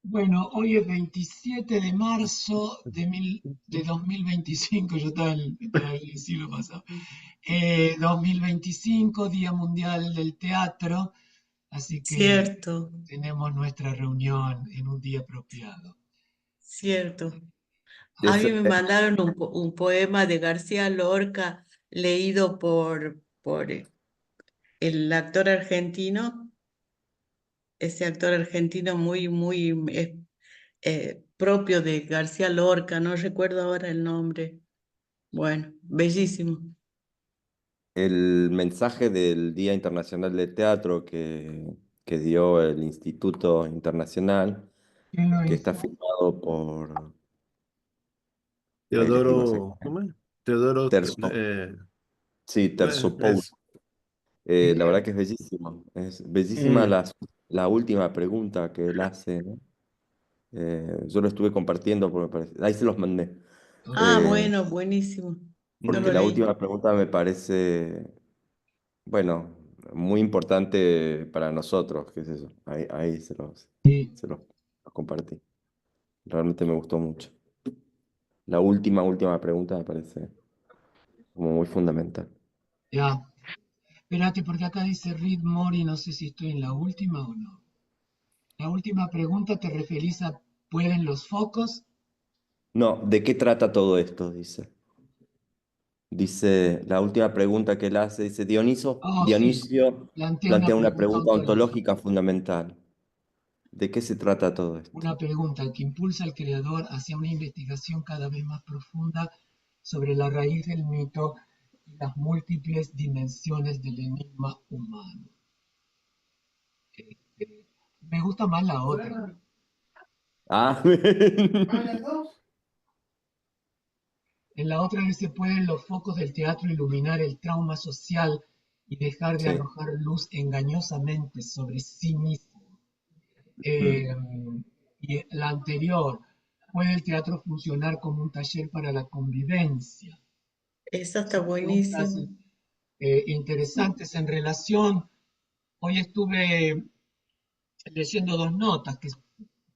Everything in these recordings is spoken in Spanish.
Bueno, hoy es 27 de marzo de 2025, yo estaba en el siglo pasado. 2025, Día Mundial del Teatro, así que Cierto, tenemos nuestra reunión en un día apropiado. cierto. A mí Ese- me mandaron un poema de García Lorca leído por el actor argentino, ese actor argentino muy propio de García Lorca, no recuerdo ahora el nombre. Bueno, bellísimo. el mensaje del Día Internacional del Teatro que dio el Instituto Internacional, ¿Quién lo que está hizo? firmado por, ahí les digo Teodoro, exactamente, ¿cómo es? Teodoro, Terzo, sí, Terzopoul. es, La verdad Bien. que es bellísimo. Es bellísima mm, la última pregunta que él hace, ¿no? Yo lo estuve compartiendo porque ahí se los mandé. Ok. Ah, Eh, bueno, buenísimo. No Porque lo la leí. última pregunta me parece, bueno, muy importante para nosotros, qué sé yo. Ahí Sí, los compartí. Realmente me gustó mucho. La última pregunta me parece como muy fundamental. ya. Espérate, porque acá dice Read More y no sé si estoy en la última o no. La última pregunta te referís a ¿pueden los focos? No, ¿de qué trata todo esto? Dice. Dice, la última pregunta que él hace, dice, Oh, sí, Dionisio plantea una plantea una pregunta pregunta ontológica. ontológica fundamental. ¿De qué se trata todo esto? Una pregunta que impulsa al creador hacia una investigación cada vez más profunda sobre la raíz del mito y las múltiples dimensiones del enigma humano. Este, me gusta más la otra. Ah, En la otra dice, ¿pueden los focos del teatro iluminar el trauma social y dejar de sí. arrojar luz engañosamente sobre sí mismo? Mm, Eh, y la anterior, ¿puede el teatro funcionar como un taller para la convivencia? Esa está Son preguntas buenísima. interesantes en relación. Hoy estuve leyendo dos notas,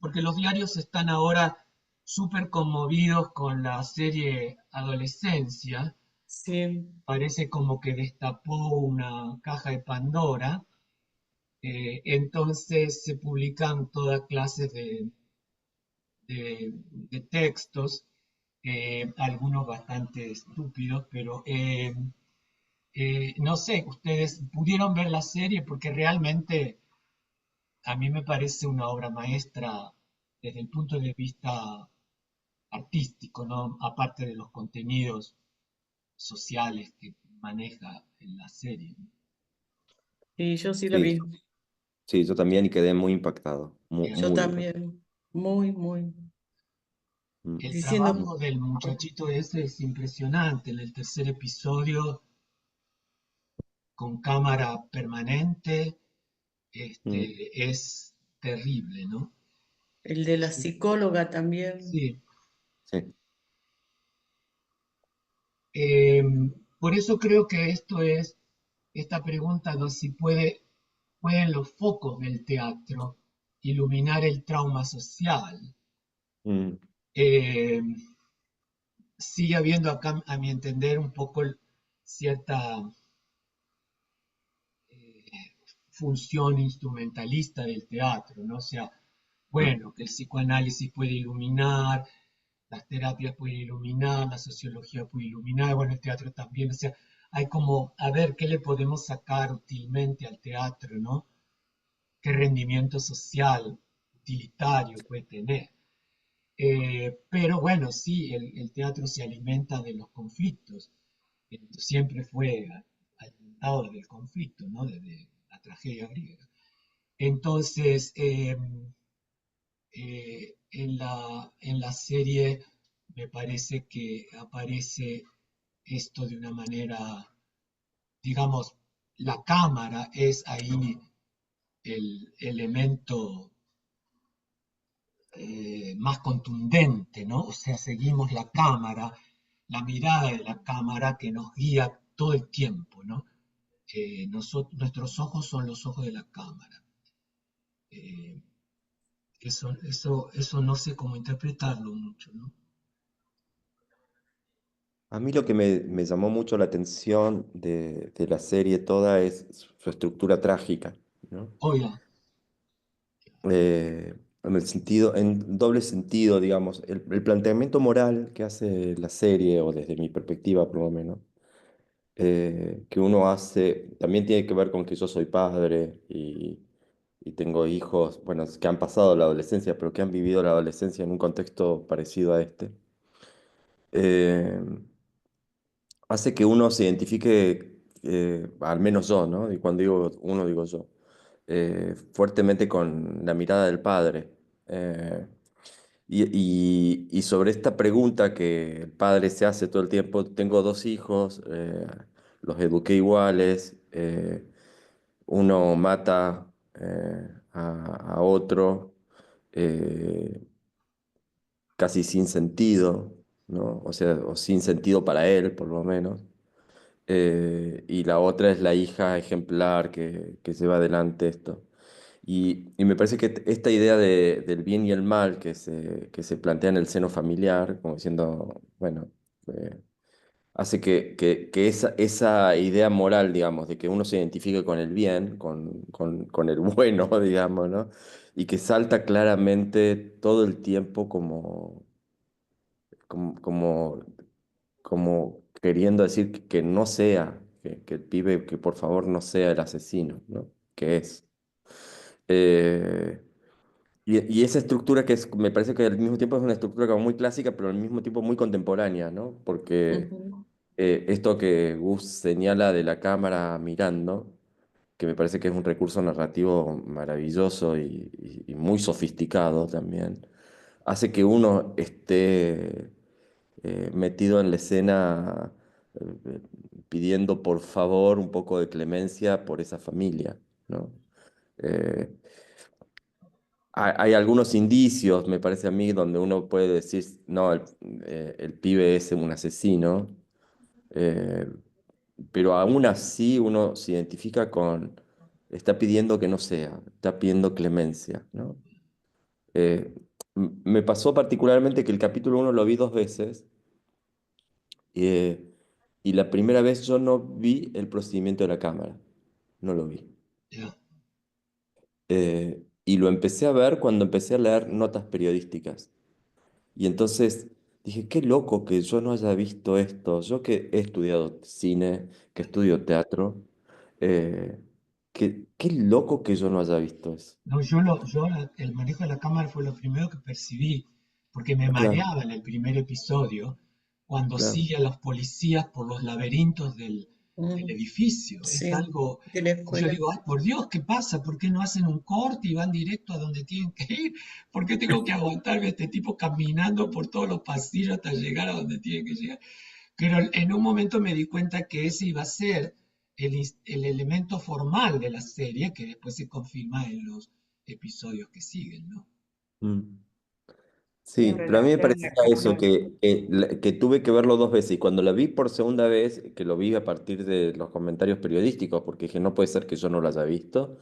porque los diarios están ahora súper conmovidos con la serie Adolescencia. Sí, Parece como que destapó una caja de Pandora. Entonces se publican toda clase de textos, algunos bastante estúpidos, pero no sé, ustedes pudieron ver la serie porque realmente a mí me parece una obra maestra desde el punto de vista artístico, ¿no? Aparte de los contenidos sociales que maneja en la serie. y yo sí la sí, vi. sí, yo también y quedé muy impactado, muy, Yo muy impactado. también. Muy, muy. Mm, El Diciendo, trabajo del muchachito ese es impresionante. En el tercer episodio, con cámara permanente, mm, es terrible, ¿no? el de la Sí, psicóloga también. sí. sí. Eh, por eso creo que esta pregunta de si pueden los focos del teatro iluminar el trauma social. Mm, Eh, Sigue habiendo acá, a mi entender, un poco cierta eh, función instrumentalista del teatro, ¿no? O sea, mm, bueno, que el psicoanálisis puede iluminar, las terapias pueden iluminar, la sociología puede iluminar, bueno, el teatro también, o sea, hay como, a ver, ¿qué le podemos sacar útilmente al teatro, ¿no? ¿Qué rendimiento social, utilitario puede tener? Pero bueno, sí, el teatro se alimenta de los conflictos, siempre fue alimentado del conflicto, ¿no? De la tragedia griega. Entonces, en la serie me parece que aparece esto de una manera, digamos, la cámara es ahí el elemento más contundente, ¿no? O sea, seguimos la cámara, la mirada de la cámara que nos guía todo el tiempo, ¿no? Nuestros ojos son los ojos de la cámara. Eh, Eso no sé cómo interpretarlo mucho, ¿no? A mí lo que me llamó mucho la atención de la serie toda es su estructura trágica, ¿no? Oiga, En el sentido, en doble sentido, digamos, el planteamiento moral que hace la serie, o desde mi perspectiva por lo menos, que uno hace, también tiene que ver con que yo soy padre y tengo hijos, bueno, que han pasado la adolescencia, pero que han vivido la adolescencia en un contexto parecido a este. Eh, Hace que uno se identifique, al menos yo, ¿no? Y cuando digo uno, digo yo, fuertemente con la mirada del padre. Eh, y sobre esta pregunta que el padre se hace todo el tiempo, tengo dos hijos, los eduqué iguales, uno mata a otro eh, casi sin sentido, ¿no? O sea, o sin sentido para él, por lo menos. Y la otra es la hija ejemplar que lleva adelante esto. Y me parece que esta idea del bien y el mal que se plantea en el seno familiar, como diciendo, bueno, eh, hace que esa idea moral, digamos, de que uno se identifique con el bien, con el bueno, digamos, ¿no? Y que salta claramente todo el tiempo como, como como queriendo decir que no sea, que el pibe, que por favor no sea el asesino, ¿no? Que es. Eh, y esa estructura que es, me parece que al mismo tiempo es una estructura como muy clásica, pero al mismo tiempo muy contemporánea, ¿no? Porque Ujú. esto que Gus señala de la cámara mirando, que me parece que es un recurso narrativo maravilloso y muy sofisticado también, hace que uno esté metido en la escena eh, pidiendo por favor un poco de clemencia por esa familia, ¿no? Eh, hay algunos indicios, me parece a mí, donde uno puede decir, no, el pibe es un asesino, eh, pero aún así uno se identifica con, está pidiendo que no sea, está pidiendo clemencia, ¿no? Eh, Me pasó particularmente que el capítulo uno lo vi dos veces. Eh, y la primera vez yo no vi el procedimiento de la cámara, no lo vi. ya. Y lo empecé a ver cuando empecé a leer notas periodísticas. Y entonces dije, qué loco que yo no haya visto esto. Yo que he estudiado cine, que estudio teatro, eh, qué loco que yo no haya visto eso. No, el manejo de la cámara fue lo primero que percibí, porque me Claro, mareaba en el primer episodio cuando claro. sigue a los policías por los laberintos del Mm, edificio. Es sí, algo, de la yo escuela. digo, ay, por Dios, ¿qué pasa? ¿Por qué no hacen un corte y van directo a donde tienen que ir? ¿Por qué tengo que aguantarme a este tipo caminando por todos los pasillos hasta llegar a donde tienen que llegar? Pero en un momento me di cuenta que ese iba a ser el elemento formal de la serie, que después se confirma en los episodios que siguen, ¿no? Mm. En Sí, pero a mí me relación a parecía la eso, cámara. que tuve que verlo dos veces. Y cuando la vi por segunda vez, que lo vi a partir de los comentarios periodísticos, porque dije, no puede ser que yo no lo haya visto,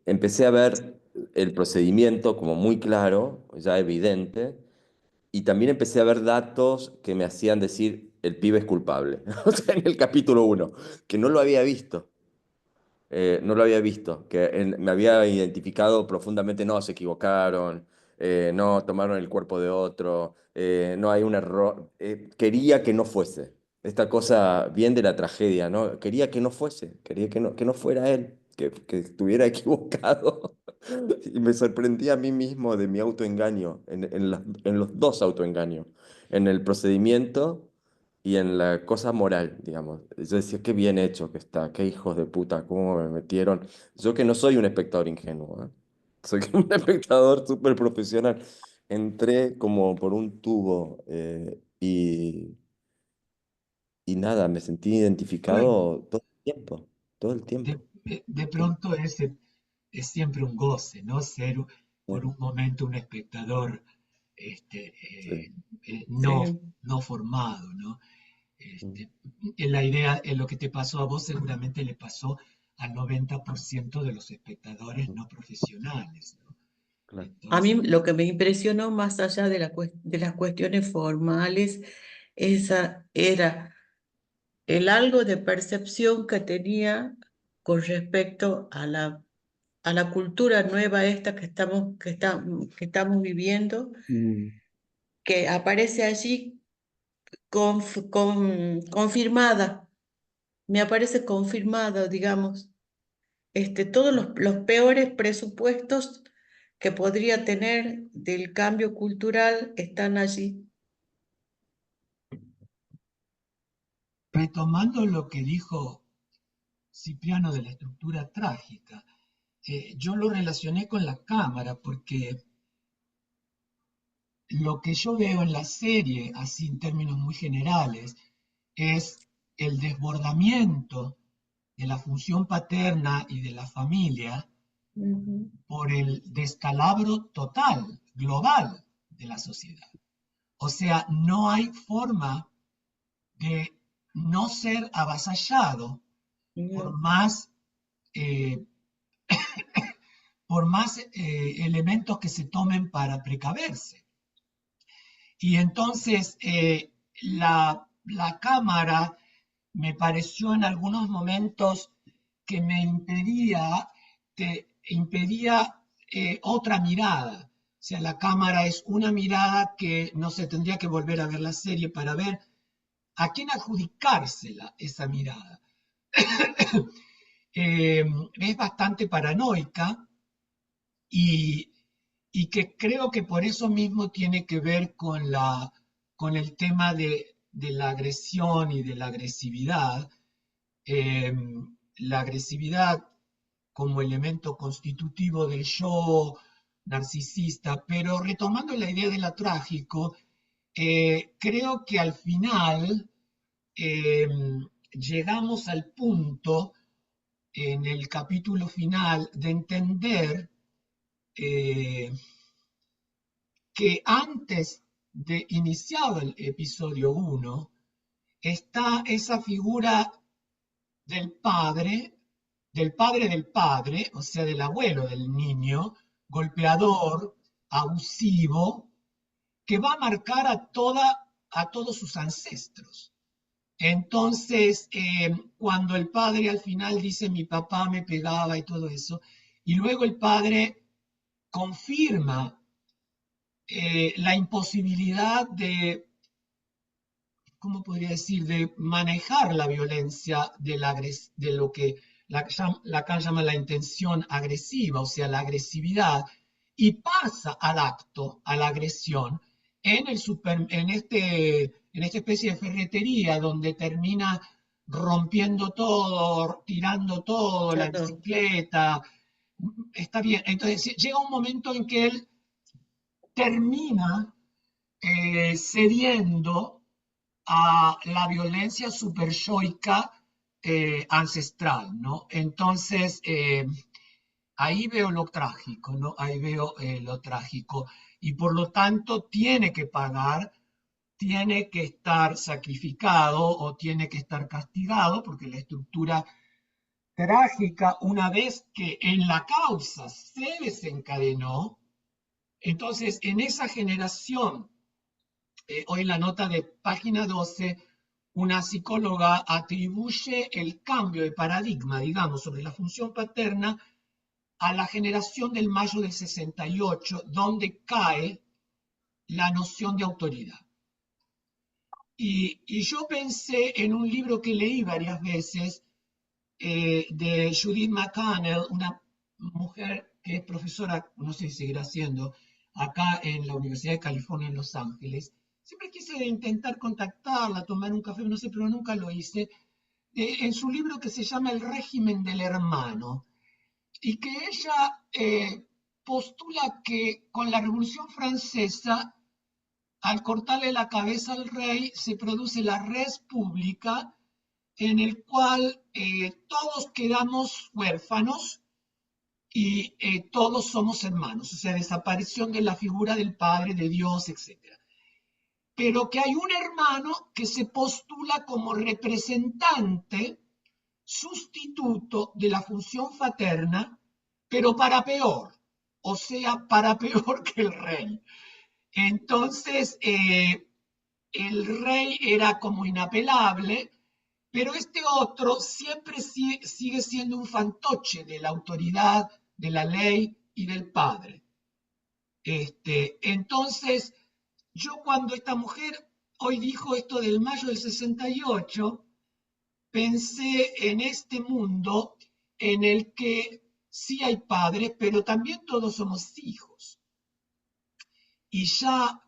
empecé a ver el procedimiento como muy claro, ya evidente, y también empecé a ver datos que me hacían decir, el pibe es culpable. O sea, en el capítulo uno, que no lo había visto. No lo había visto, me había identificado profundamente, no, se equivocaron, no, tomaron el cuerpo de otro, no hay un error, quería que no fuese, esta cosa bien de la tragedia, ¿no? Quería que no fuese, quería que no fuera él, que estuviera equivocado. Y me sorprendí a mí mismo de mi autoengaño, en los dos autoengaños, en el procedimiento y en la cosa moral, digamos. Yo decía, qué bien hecho que está, qué hijos de puta, cómo me metieron. Yo que no soy un espectador ingenuo, ¿eh? Soy un espectador súper profesional. Entré como por un tubo y nada, me sentí Bueno, identificado todo el tiempo, todo el tiempo. de Sí, pronto es siempre un goce, ¿no? Ser por sí, un momento un espectador este, sí. no, Sí. no formado, ¿no? Mm. Este, en la idea, en lo que te pasó a vos seguramente le pasó al 90% de los espectadores no profesionales, ¿no? claro. A mí Entonces, lo que me impresionó más allá de, de las cuestiones formales, era el algo de percepción que tenía con respecto a la cultura nueva esta que estamos viviendo, Mm, que aparece allí confirmada, me aparece confirmada, digamos, todos los peores presupuestos que podría tener del cambio cultural están allí. retomando lo que dijo Cipriano de la estructura trágica, yo lo relacioné con la cámara porque lo que yo veo en la serie, así en términos muy generales, es el desbordamiento de la función paterna y de la familia Ujú. por el descalabro total, global de la sociedad. O sea, no hay forma de no ser avasallado por No, más, eh, por más elementos que se tomen para precaverse. Y entonces la cámara me pareció en algunos momentos que me impedía otra mirada. O sea, la cámara es una mirada que no se tendría que volver a ver la serie para ver a quién adjudicársela esa mirada. Es bastante paranoica y, y que creo que por eso mismo tiene que ver con el tema de la agresión y de la agresividad. Eh, la agresividad como elemento constitutivo del yo narcisista, pero retomando la idea de lo trágico, creo que al final eh, llegamos al punto en el capítulo final de entender eh, que antes de iniciado el episodio 1 está esa figura del padre, del padre, o sea, del abuelo del niño, golpeador, abusivo, que va a marcar a todos sus ancestros. Entonces, cuando el padre al final dice mi papá me pegaba y todo eso, y luego el padre confirma la imposibilidad de, ¿cómo podría decir?, de manejar la violencia de lo que Lacan llama la intención agresiva, o sea, la agresividad, y pasa al acto, a la agresión, en esta especie de ferretería donde termina rompiendo todo, tirando todo, la claro, bicicleta. Está bien, entonces llega un momento en que él termina cediendo a la violencia superyoica ancestral, ¿no? Entonces, ahí veo lo trágico, ¿no? Ahí veo lo trágico. Y por lo tanto, tiene que pagar, tiene que estar sacrificado o tiene que estar castigado, porque la estructura trágica, una vez que en la causa se desencadenó, entonces en esa generación hoy en la nota de página 12, una psicóloga atribuye el cambio de paradigma, digamos, sobre la función paterna a la generación del mayo del 68, donde cae la noción de autoridad. Y yo pensé en un libro que leí varias veces de Judith McConnell, una mujer que es profesora, no sé si seguirá siendo, acá en la Universidad de California en Los Ángeles. Siempre quise intentar contactarla, tomar un café, no sé, pero nunca lo hice. En su libro que se llama El régimen del hermano, y que ella postula que con la Revolución Francesa, al cortarle la cabeza al rey, se produce la res pública en el cual todos quedamos huérfanos y todos somos hermanos, o sea, desaparición de la figura del Padre, de Dios, etc. Pero que hay un hermano que se postula como representante sustituto de la función paterna, pero para peor, o sea, para peor que el rey. Entonces, el rey era como inapelable, pero este otro siempre sigue siendo un fantoche de la autoridad, de la ley y del padre. Entonces, yo cuando esta mujer hoy dijo esto del mayo del 68, pensé en este mundo en el que sí hay padres, pero también todos somos hijos. Y ya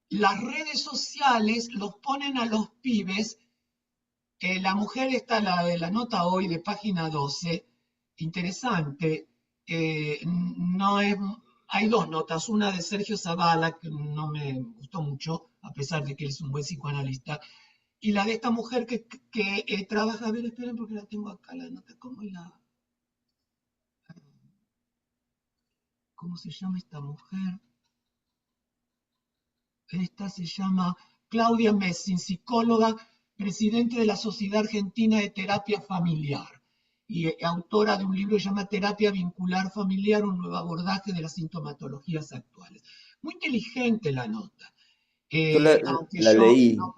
las redes sociales los ponen a los pibes. La mujer está, la de la nota hoy de página 12, interesante. No es, hay dos notas, una de Sergio Zavala, que no me gustó mucho, a pesar de que él es un buen psicoanalista, y la de esta mujer que trabaja, a ver, esperen porque la tengo acá, la nota, ¿cómo se llama esta mujer? Esta se llama Claudia Messing, psicóloga, presidente de la Sociedad Argentina de Terapia Familiar y autora de un libro que se llama Terapia Vincular Familiar, un nuevo abordaje de las sintomatologías actuales. Muy inteligente la nota, Yo la, aunque la yo leí, no...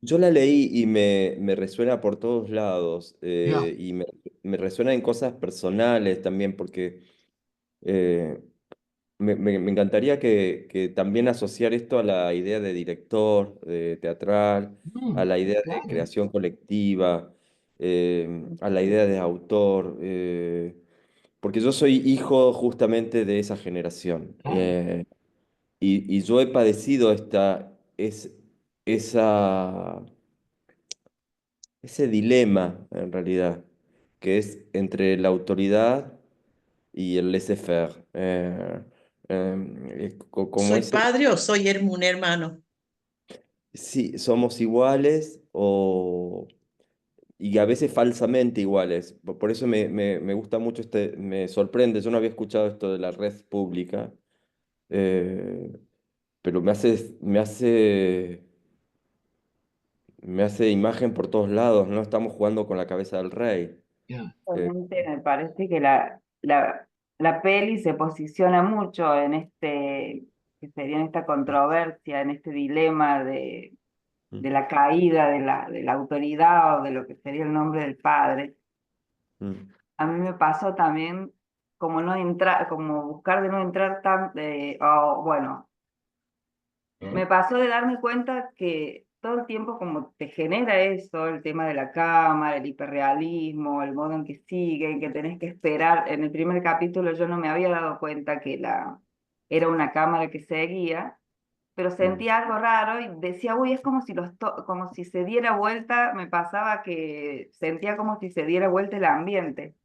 yo la leí y me resuena por todos lados ya, y me resuena en cosas personales también porque eh, me encantaría que también asociar esto a la idea de director teatral, a la idea de claro, creación colectiva, a la idea de autor, porque yo soy hijo justamente de esa generación. claro. Y yo he padecido esa, ese dilema, en realidad, que es entre la autoridad y el laissez-faire. Como ¿Soy ese, padre o soy un hermano? sí, somos iguales y a veces falsamente iguales. Por eso me gusta mucho me sorprende, yo no había escuchado esto de la red pública, eh, pero me hace imagen por todos lados, ¿no? Estamos jugando con la cabeza del rey. Ya. Eh, Realmente me parece que la peli se posiciona mucho en que sería en esta controversia, en este dilema de mm, la caída de la autoridad o de lo que sería el nombre del padre. mm, A mí me pasó también como no entrar, como buscar de no entrar tan, o bueno, me pasó de darme cuenta que todo el tiempo como te genera eso, el tema de la cámara, el hiperrealismo, el modo en que sigue, que tenés que esperar. En el primer capítulo yo no me había dado cuenta que era una cámara que seguía, pero mm. sentía algo raro y decía, uy, es como si como si se diera vuelta, me pasaba que sentía como si se diera vuelta el ambiente.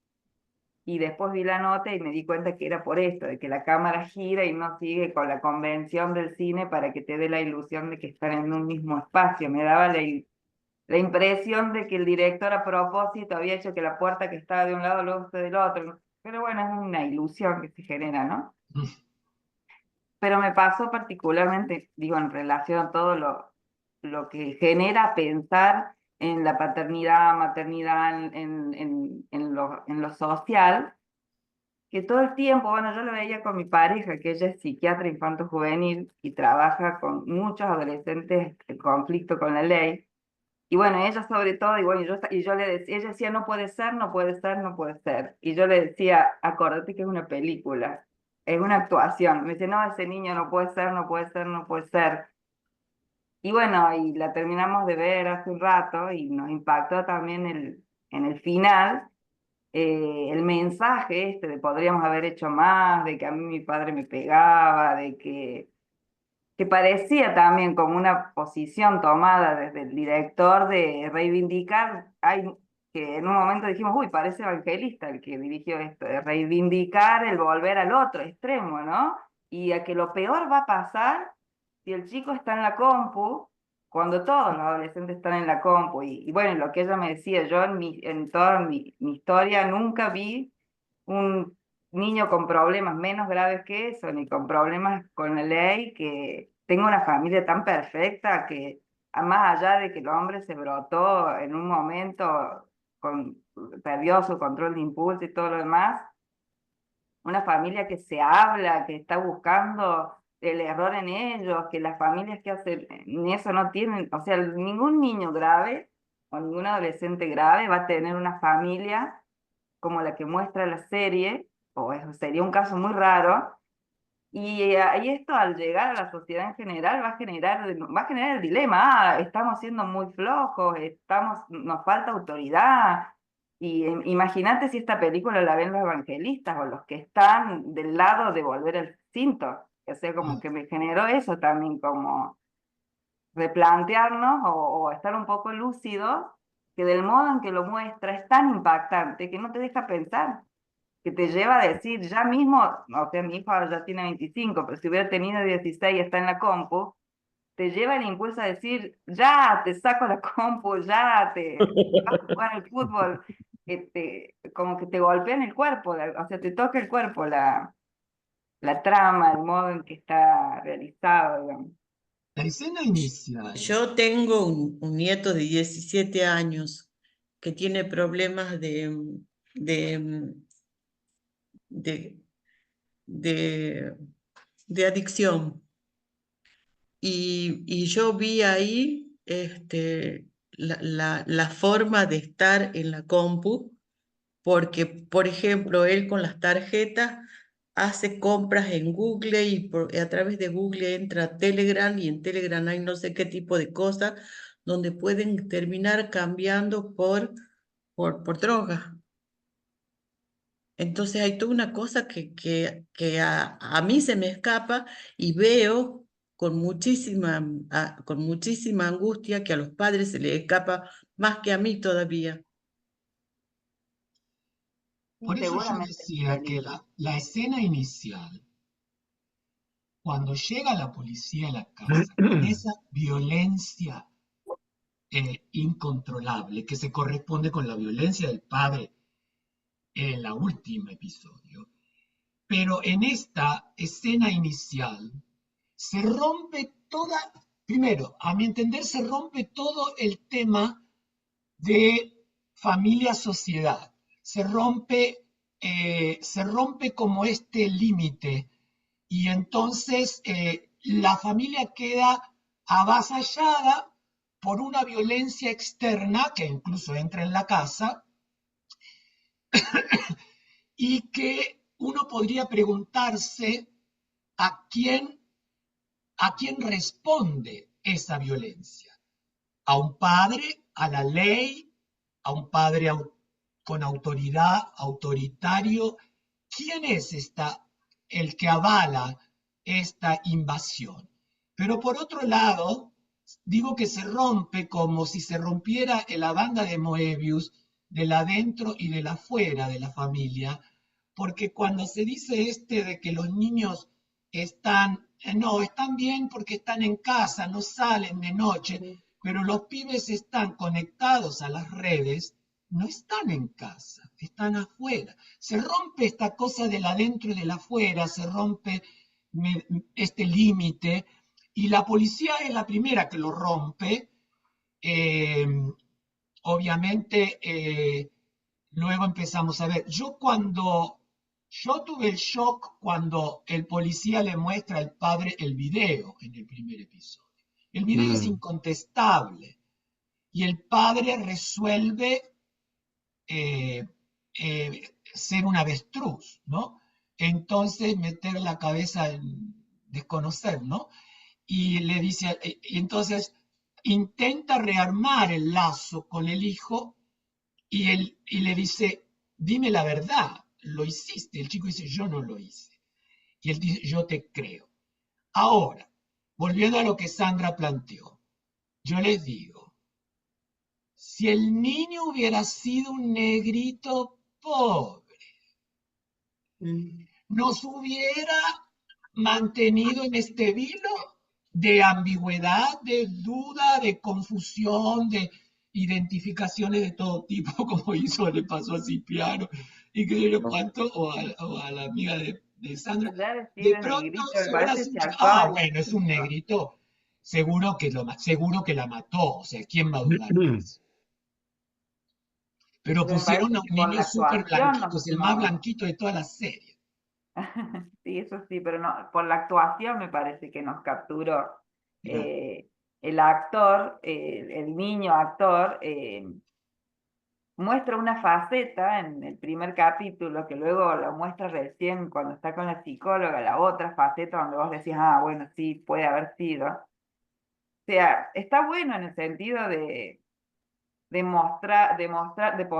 Y después vi la nota y me di cuenta que era por esto, de que la cámara gira y no sigue con la convención del cine para que te dé la ilusión de que están en un mismo espacio. Me daba la impresión de que el director a propósito había hecho que la puerta que estaba de un lado luego esté del otro. Pero bueno, es una ilusión que se genera, ¿no? Pero me pasó particularmente, digo, en relación a todo lo que genera pensar en la paternidad, maternidad, en lo social, que todo el tiempo, bueno, yo lo veía con mi pareja, que ella es psiquiatra infanto-juvenil y trabaja con muchos adolescentes en conflicto con la ley. Y bueno, ella sobre todo, y bueno, y yo le decía, ella decía, no puede ser, no puede ser, no puede ser. Y yo le decía, acordate que es una película, es una actuación. Me dice, no, ese niño no puede ser, no puede ser, no puede ser. Y bueno, y la terminamos de ver hace un rato y nos impactó también en el final el mensaje de podríamos haber hecho más, de que a mí mi padre me pegaba, que parecía también como una posición tomada desde el director de reivindicar, que en un momento dijimos, uy, parece evangelista el que dirigió esto, de reivindicar el volver al otro extremo, ¿no? Y a que lo peor va a pasar si el chico está en la compu, cuando todos los adolescentes están en la compu. Y bueno, lo que ella me decía, yo en toda mi historia nunca vi un niño con problemas menos graves que eso, ni con problemas con la ley, que tenga una familia tan perfecta que, más allá de que el hombre se brotó en un momento, perdió su control de impulso y todo lo demás, una familia que se habla, que está buscando el error en ellos, que las familias que hacen en eso no tienen, o sea, ningún niño grave o ningún adolescente grave va a tener una familia como la que muestra la serie, o eso sería un caso muy raro, y esto al llegar a la sociedad en general va a generar el dilema, estamos siendo muy flojos, nos falta autoridad. Y imagínate si esta película la ven los evangelistas o los que están del lado de volver al cinto. O sea, como que me generó eso también, como replantearnos o estar un poco lúcidos, que del modo en que lo muestra es tan impactante que no te deja pensar, que te lleva a decir ya mismo, o sea, mi hijo ya tiene 25, pero si hubiera tenido 16 y está en la compu, te lleva el impulso a decir, ya, te saco la compu, ya, te vas a jugar al fútbol, como que te golpea en el cuerpo, o sea, te toca el cuerpo la trama, el modo en que está realizado, digamos. La escena inicial, Yo tengo un nieto de 17 años que tiene problemas de, de, de, de adicción. Y yo vi ahí la forma de estar en la compu, porque, por ejemplo, él con las tarjetas hace compras en Google y a través de Google entra a Telegram y en Telegram hay no sé qué tipo de cosas donde pueden terminar cambiando por droga. Entonces hay toda una cosa que a mí se me escapa y veo con muchísima angustia que a los padres se les escapa más que a mí todavía. Y por eso yo seguramente es decía que peligro. la escena inicial, cuando llega la policía a la casa, con esa violencia incontrolable que se corresponde con la violencia del padre en el último episodio, pero en esta escena inicial se rompe primero, a mi entender, se rompe todo el tema de familia-sociedad. Se rompe como este límite y entonces la familia queda avasallada por una violencia externa que incluso entra en la casa y que uno podría preguntarse a quién, a quién responde esa violencia. A un padre, a la ley, a un padre con autoridad, autoritario. ¿Quién es el que avala esta invasión? Pero por otro lado, digo que se rompe como si se rompiera la banda de Moebius del adentro y del afuera de la familia, porque cuando se dice de que los niños no, están bien porque están en casa, no salen de noche, pero los pibes están conectados a las redes, no están en casa, están afuera. Se rompe esta cosa del adentro y del afuera, se rompe este límite, y la policía es la primera que lo rompe. eh, Obviamente, luego empezamos a ver. Yo tuve el shock cuando el policía le muestra al padre el video en el primer episodio. El video es incontestable y el padre resuelve ser un avestruz, ¿no? Entonces meter la cabeza en desconocer, ¿no? Y le dice, y entonces intenta rearmar el lazo con el hijo y le dice, dime la verdad, lo hiciste. El chico dice, yo no lo hice. Y él dice, yo te creo. Ahora, volviendo a lo que Sandra planteó, yo les digo, si el niño hubiera sido un negrito pobre, nos hubiera mantenido en este vilo de ambigüedad, de duda, de confusión, de identificaciones de todo tipo, como le pasó a Cipriano y que yo cuánto, o a la amiga de Sandra. Ya De decir pronto negrito, me se hubiera parece sido que un chico, actuaba bueno, es un distinto. negrito, seguro que la mató, o sea, ¿quién va a dudar de eso? Pero Pero me pusieron parece a que un por niño la súper actuación blanquito, es el más no, blanquito de toda la serie. Sí, eso sí, pero no, por la actuación me parece que nos capturó. Mira, El actor, el niño actor, muestra una faceta en el primer capítulo que luego lo muestra recién cuando está con la psicóloga, la otra faceta donde vos decís, ah, bueno, sí, puede haber sido. O sea, está bueno en el sentido de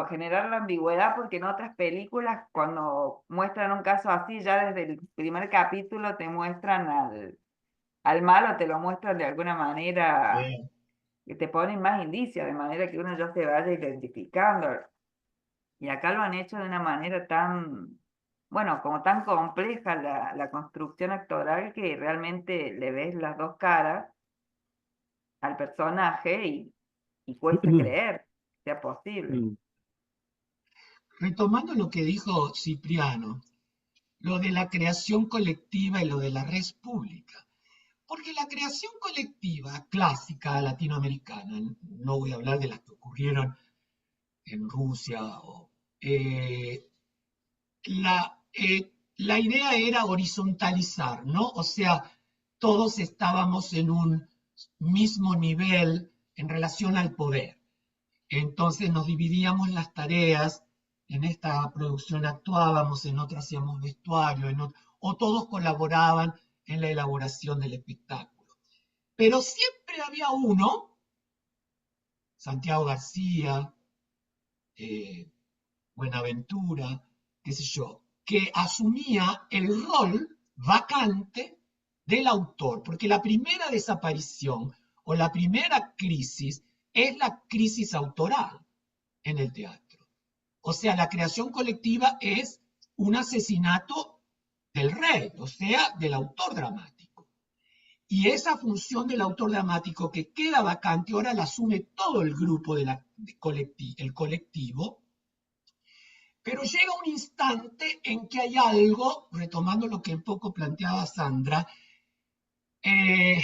generar la ambigüedad, porque en otras películas, cuando muestran un caso así, ya desde el primer capítulo te muestran al malo, te lo muestran de alguna manera, eh, que te ponen más indicios, de manera que uno ya se vaya identificando. Y acá lo han hecho de una manera tan, bueno, como tan compleja la construcción actoral, que realmente le ves las dos caras al personaje y cuesta creer que sea posible. Mm. retomando lo que dijo Cipriano, lo de la creación colectiva y lo de la res pública. Porque la creación colectiva clásica latinoamericana, no voy a hablar de las que ocurrieron en Rusia, eh, la idea era horizontalizar, ¿no? O sea, todos estábamos en un mismo nivel en relación al poder. Entonces nos dividíamos las tareas, en esta producción actuábamos, en otra hacíamos vestuario, o todos colaboraban en la elaboración del espectáculo. Pero siempre había uno, Santiago García, eh, Buenaventura, qué sé yo, que asumía el rol vacante del autor, porque la primera desaparición o la primera crisis es la crisis autoral en el teatro. O sea, la creación colectiva es un asesinato del rey, o sea, del autor dramático. Y esa función del autor dramático que queda vacante ahora la asume todo el grupo el colectivo, pero llega un instante en que hay algo, retomando lo que un poco planteaba Sandra, eh,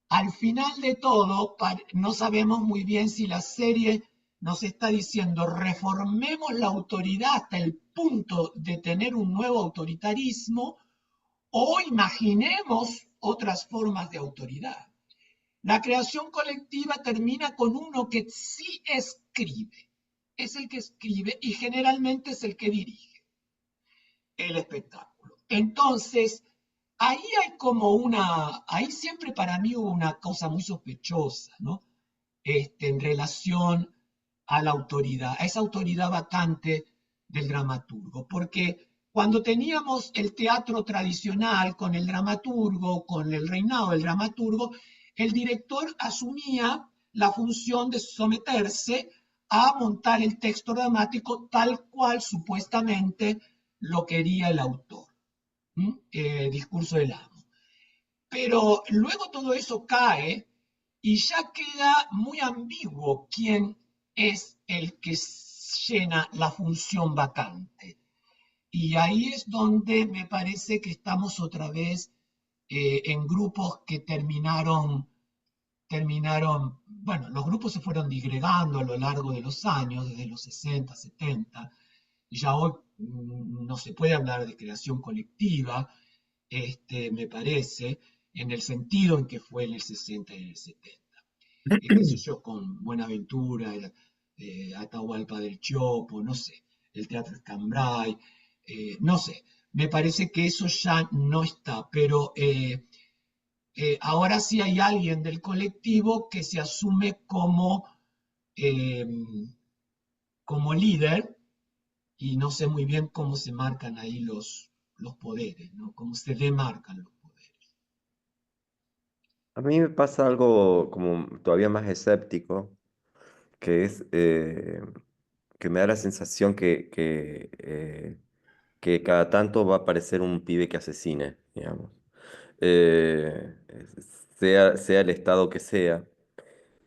al final de todo, no sabemos muy bien si la serie nos está diciendo reformemos la autoridad hasta el punto de tener un nuevo autoritarismo o imaginemos otras formas de autoridad. La creación colectiva termina con uno que sí escribe, es el que escribe y generalmente es el que dirige el espectáculo. Entonces, ahí hay ahí siempre para mí hubo una cosa muy sospechosa, ¿no? En relación a la autoridad, a esa autoridad vacante del dramaturgo, porque cuando teníamos el teatro tradicional con el dramaturgo, con el reinado del dramaturgo, el director asumía la función de someterse a montar el texto dramático tal cual supuestamente lo quería el autor. Discurso del amo. Pero luego todo eso cae y ya queda muy ambiguo quién es el que llena la función vacante. Y ahí es donde me parece que estamos otra vez en grupos que bueno, los grupos se fueron digregando a lo largo de los años, desde los 60, 70, y ya hoy no se puede hablar de creación colectiva, me parece, en el sentido en que fue en el 60 y en el 70. Qué sé yo, con Buenaventura, Atahualpa del Chopo, no sé, el Teatro Escambray, no sé, me parece que eso ya no está, pero ahora sí hay alguien del colectivo que se asume eh, como líder y no sé muy bien cómo se marcan ahí los poderes, ¿no? Cómo se demarcan los poderes. A mí me pasa algo como todavía más escéptico, que es que me da la sensación que cada tanto va a aparecer un pibe que asesine, digamos. Eh, sea el estado que sea.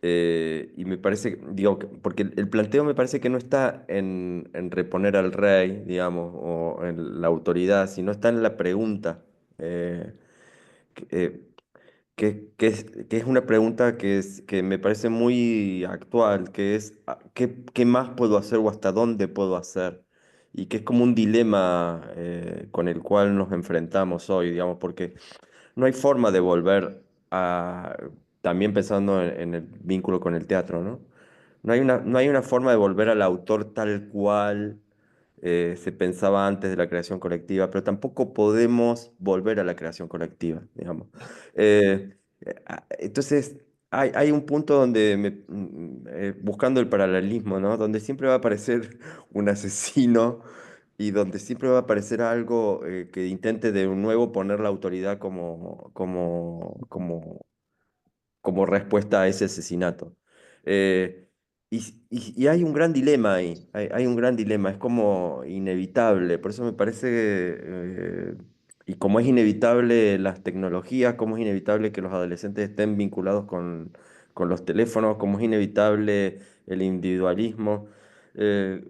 Y me parece, digo, porque el planteo me parece que no está en reponer al rey, digamos, o en la autoridad, sino está en la pregunta. eh, que, eh, que es una pregunta que me parece muy actual, que es ¿qué más puedo hacer o hasta dónde puedo hacer? y que es como un dilema con el cual nos enfrentamos hoy, digamos, porque no hay forma de volver a, también pensando en el vínculo con el teatro, ¿no? No hay una forma de volver al autor tal cual se pensaba antes de la creación colectiva, pero tampoco podemos volver a la creación colectiva, digamos. Entonces, hay un punto donde, buscando el paralelismo, ¿no? Donde siempre va a aparecer un asesino y donde siempre va a aparecer algo que intente de nuevo poner la autoridad como respuesta a ese asesinato. Eh, y hay un gran dilema ahí, hay un gran dilema, es como inevitable, por eso me parece, y como es inevitable las tecnologías, como es inevitable que los adolescentes estén vinculados con los teléfonos, como es inevitable el individualismo. eh,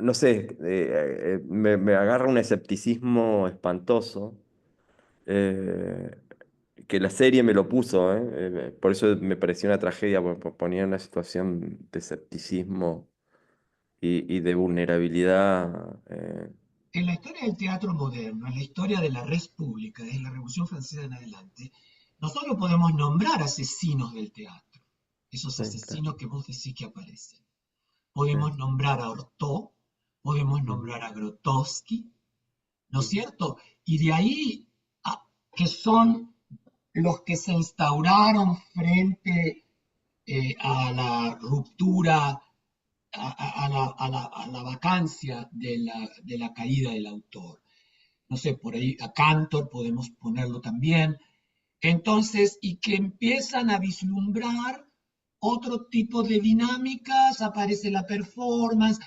no sé, me agarra un escepticismo espantoso. eh, que la serie me lo puso, ¿eh? Por eso me pareció una tragedia, porque ponía en una situación de escepticismo y de vulnerabilidad. En la historia del teatro moderno, en la historia de la res pública, desde la Revolución Francesa en adelante, nosotros podemos nombrar asesinos del teatro, esos Sí, claro. asesinos que vos decís que aparecen. Sí. Podemos nombrar a Ortó, podemos Ujú, nombrar a Grotowski, ¿no es ujú, cierto? Y de ahí, que son los que se instauraron frente a la ruptura, a la vacancia de la caída del autor. No sé, por ahí a Cantor podemos ponerlo también. Entonces, y que empiezan a vislumbrar otro tipo de dinámicas, aparece la performance.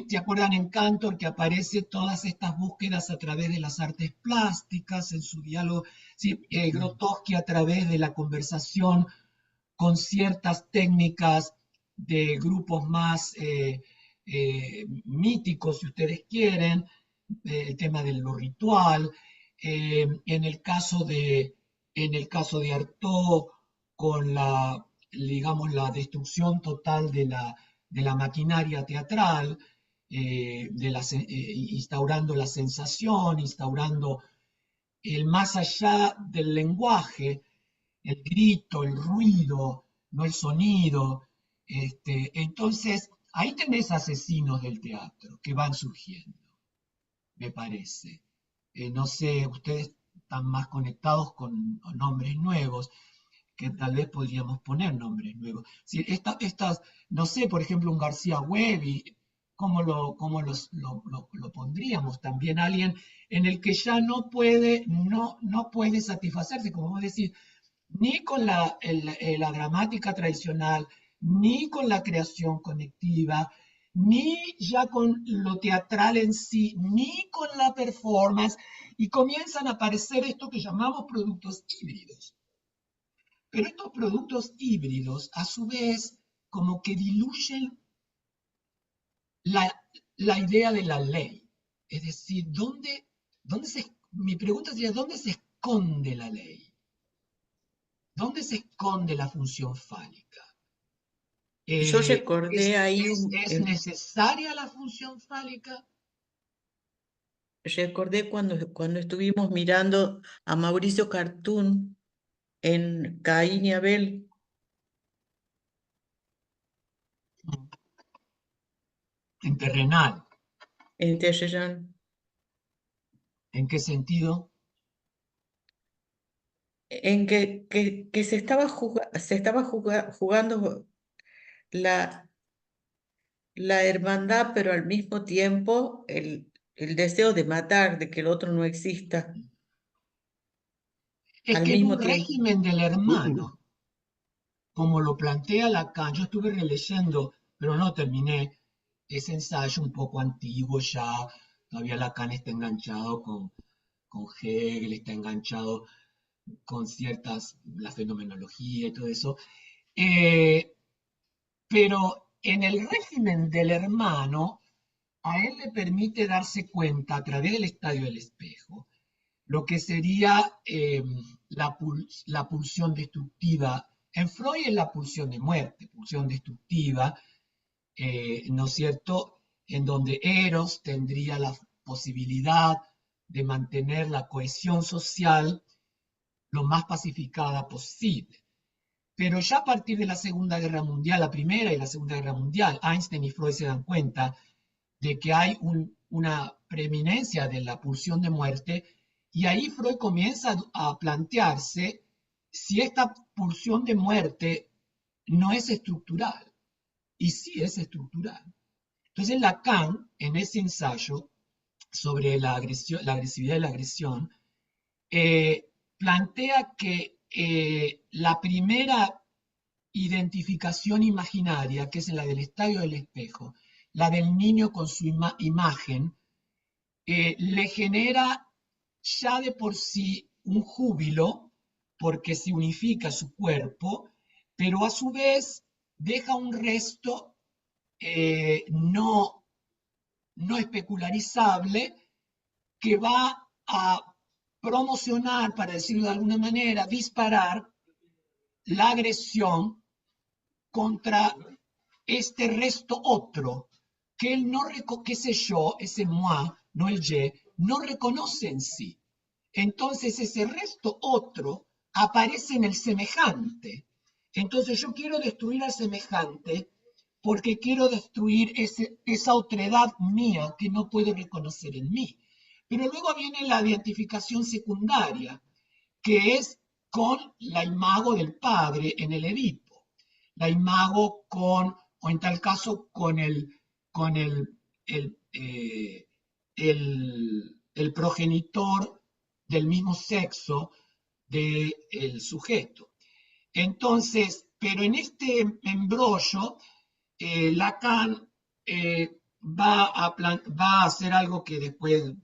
¿Te acuerdan en Cantor que aparece todas estas búsquedas a través de las artes plásticas en su diálogo? Sí, Grotowski a través de la conversación con ciertas técnicas de grupos más míticos, si ustedes quieren, el tema de lo ritual. En el caso de Artaud, con digamos, la destrucción total de la maquinaria teatral, instaurando la sensación, instaurando el más allá del lenguaje, el grito, el ruido, no el sonido. Entonces, ahí tenés asesinos del teatro que van surgiendo, me parece. No sé, ustedes están más conectados con nombres nuevos, que tal vez podríamos poner nombres nuevos. Si no sé, por ejemplo, un García Huevi, ¿cómo lo pondríamos? También alguien en el que ya no puede satisfacerse, como vos decís, ni con la gramática tradicional, ni con la creación conectiva, ni ya con lo teatral en sí, ni con la performance, y comienzan a aparecer esto que llamamos productos híbridos. Pero estos productos híbridos, a su vez, como que diluyen la, la idea de la ley. Es decir, mi pregunta sería, ¿dónde se esconde la ley? ¿Dónde se esconde la función fálica? Yo ¿Es, recordé ahí es- es necesaria la función fálica? recordé cuando estuvimos mirando a Mauricio Cartún en Caín y Abel, En terrenal. en Teherán, ¿En qué sentido? en que se estaba jugando la hermandad, pero al mismo tiempo el deseo de matar, de que el otro no exista, Es al que en un mismo tiempo. régimen del hermano, como lo plantea Lacan, yo estuve releyendo, pero no terminé ese ensayo un poco antiguo ya, todavía Lacan está enganchado con Hegel, está enganchado con la fenomenología y todo eso. Eh, pero en el régimen del hermano, a él le permite darse cuenta a través del estadio del espejo lo que sería la pulsión destructiva. En Freud es la pulsión de muerte, pulsión destructiva, ¿no es cierto? en donde Eros tendría la posibilidad de mantener la cohesión social lo más pacificada posible. Pero ya a partir de la Segunda Guerra Mundial, la Primera y la Segunda Guerra Mundial, Einstein y Freud se dan cuenta de que hay una preeminencia de la pulsión de muerte, y ahí Freud comienza a plantearse si esta pulsión de muerte no es estructural, y sí es estructural. Entonces Lacan, en ese ensayo sobre la agresividad y la agresión, plantea que la primera identificación imaginaria, que es la del estadio del espejo, la del niño con su imagen, le genera ya de por sí un júbilo, porque se unifica su cuerpo, pero a su vez deja un resto no especularizable que va a promocionar, para decirlo de alguna manera, disparar la agresión contra este resto otro, que él no, que ese yo, ese moi, no el je, no reconoce en sí. Entonces ese resto otro aparece en el semejante. Entonces yo quiero destruir al semejante porque quiero destruir esa otredad mía que no puedo reconocer en mí. Pero luego viene la identificación secundaria, que es con la imago del padre en el Edipo, la imago con, o en tal caso, con el progenitor del mismo sexo del sujeto. Entonces, pero en este embrollo, Lacan va a hacer algo que después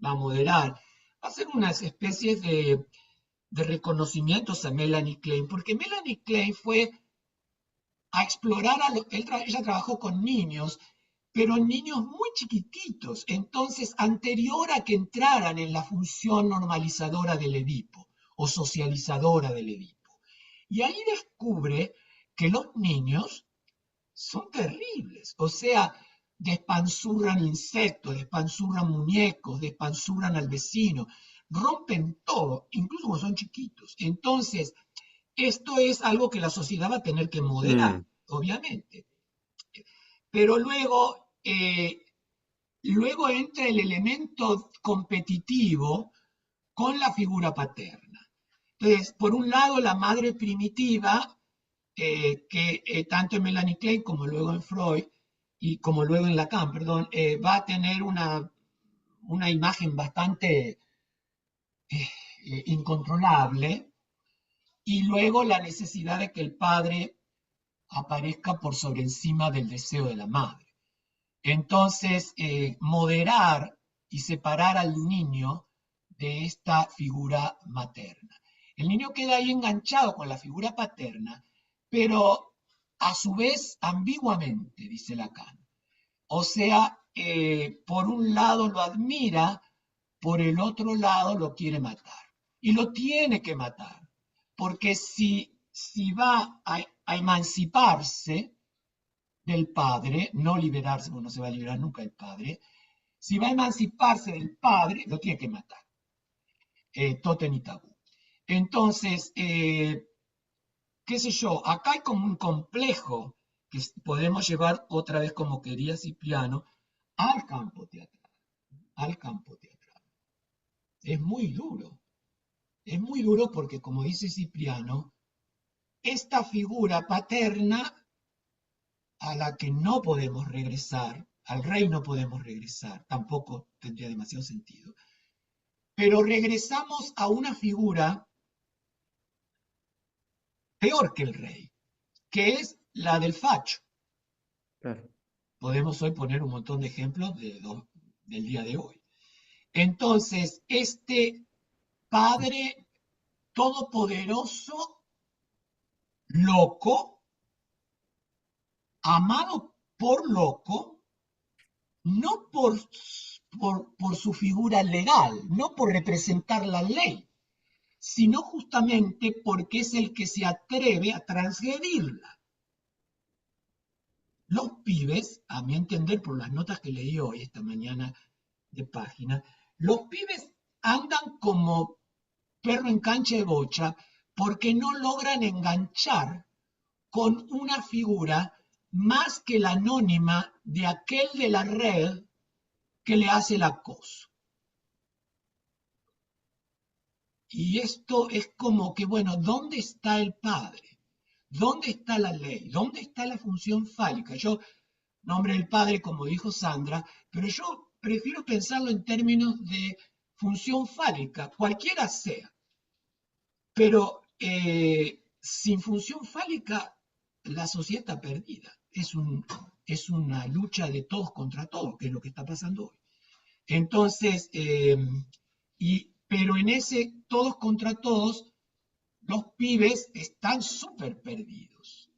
va a moderar, va a hacer unas especies de reconocimientos a Melanie Klein, porque Melanie Klein fue a explorar, ella trabajó con niños, pero niños muy chiquititos, entonces anterior a que entraran en la función normalizadora del Edipo o socializadora del Edipo. Y ahí descubre que los niños son terribles, o sea, despanzurran insectos, despanzurran muñecos, despanzurran al vecino, rompen todo, incluso cuando son chiquitos. Entonces, esto es algo que la sociedad va a tener que moderar, obviamente. Pero luego entra el elemento competitivo con la figura paterna. Entonces, por un lado, la madre primitiva, que tanto en Melanie Klein como luego en Freud, y como luego en Lacan, perdón, va a tener una imagen bastante incontrolable, y luego la necesidad de que el padre aparezca por sobre encima del deseo de la madre. Entonces, moderar y separar al niño de esta figura materna. El niño queda ahí enganchado con la figura paterna, pero a su vez ambiguamente, dice Lacan. O sea, por un lado lo admira, por el otro lado lo quiere matar. Y lo tiene que matar, porque si va a emanciparse del padre, no liberarse, porque no se va a liberar nunca del padre, si va a emanciparse del padre, lo tiene que matar. Totem y tabú. Entonces, qué sé yo, acá hay como un complejo que podemos llevar otra vez, como quería Cipriano, al campo teatral, al campo teatral. Es muy duro porque, como dice Cipriano, esta figura paterna a la que no podemos regresar, al rey no podemos regresar, tampoco tendría demasiado sentido, pero regresamos a una figura peor que el rey, que es la del facho. Claro. Podemos hoy poner un montón de ejemplos del día de hoy. Entonces, este padre todopoderoso, loco, amado por loco, no por su figura legal, no por representar la ley, sino justamente porque es el que se atreve a transgredirla. Los pibes, a mi entender, por las notas que leí hoy, esta mañana de página, los pibes andan como perro en cancha de bocha porque no logran enganchar con una figura más que la anónima de aquel de la red que le hace el acoso. Y esto es como que, bueno, ¿dónde está el padre? ¿Dónde está la ley? ¿Dónde está la función fálica? Yo nombré el padre como dijo Sandra, pero yo prefiero pensarlo en términos de función fálica, cualquiera sea. Pero sin función fálica, la sociedad está perdida. Es una lucha de todos contra todos, que es lo que está pasando hoy. Entonces, pero en ese todos contra todos, los pibes están súper perdidos,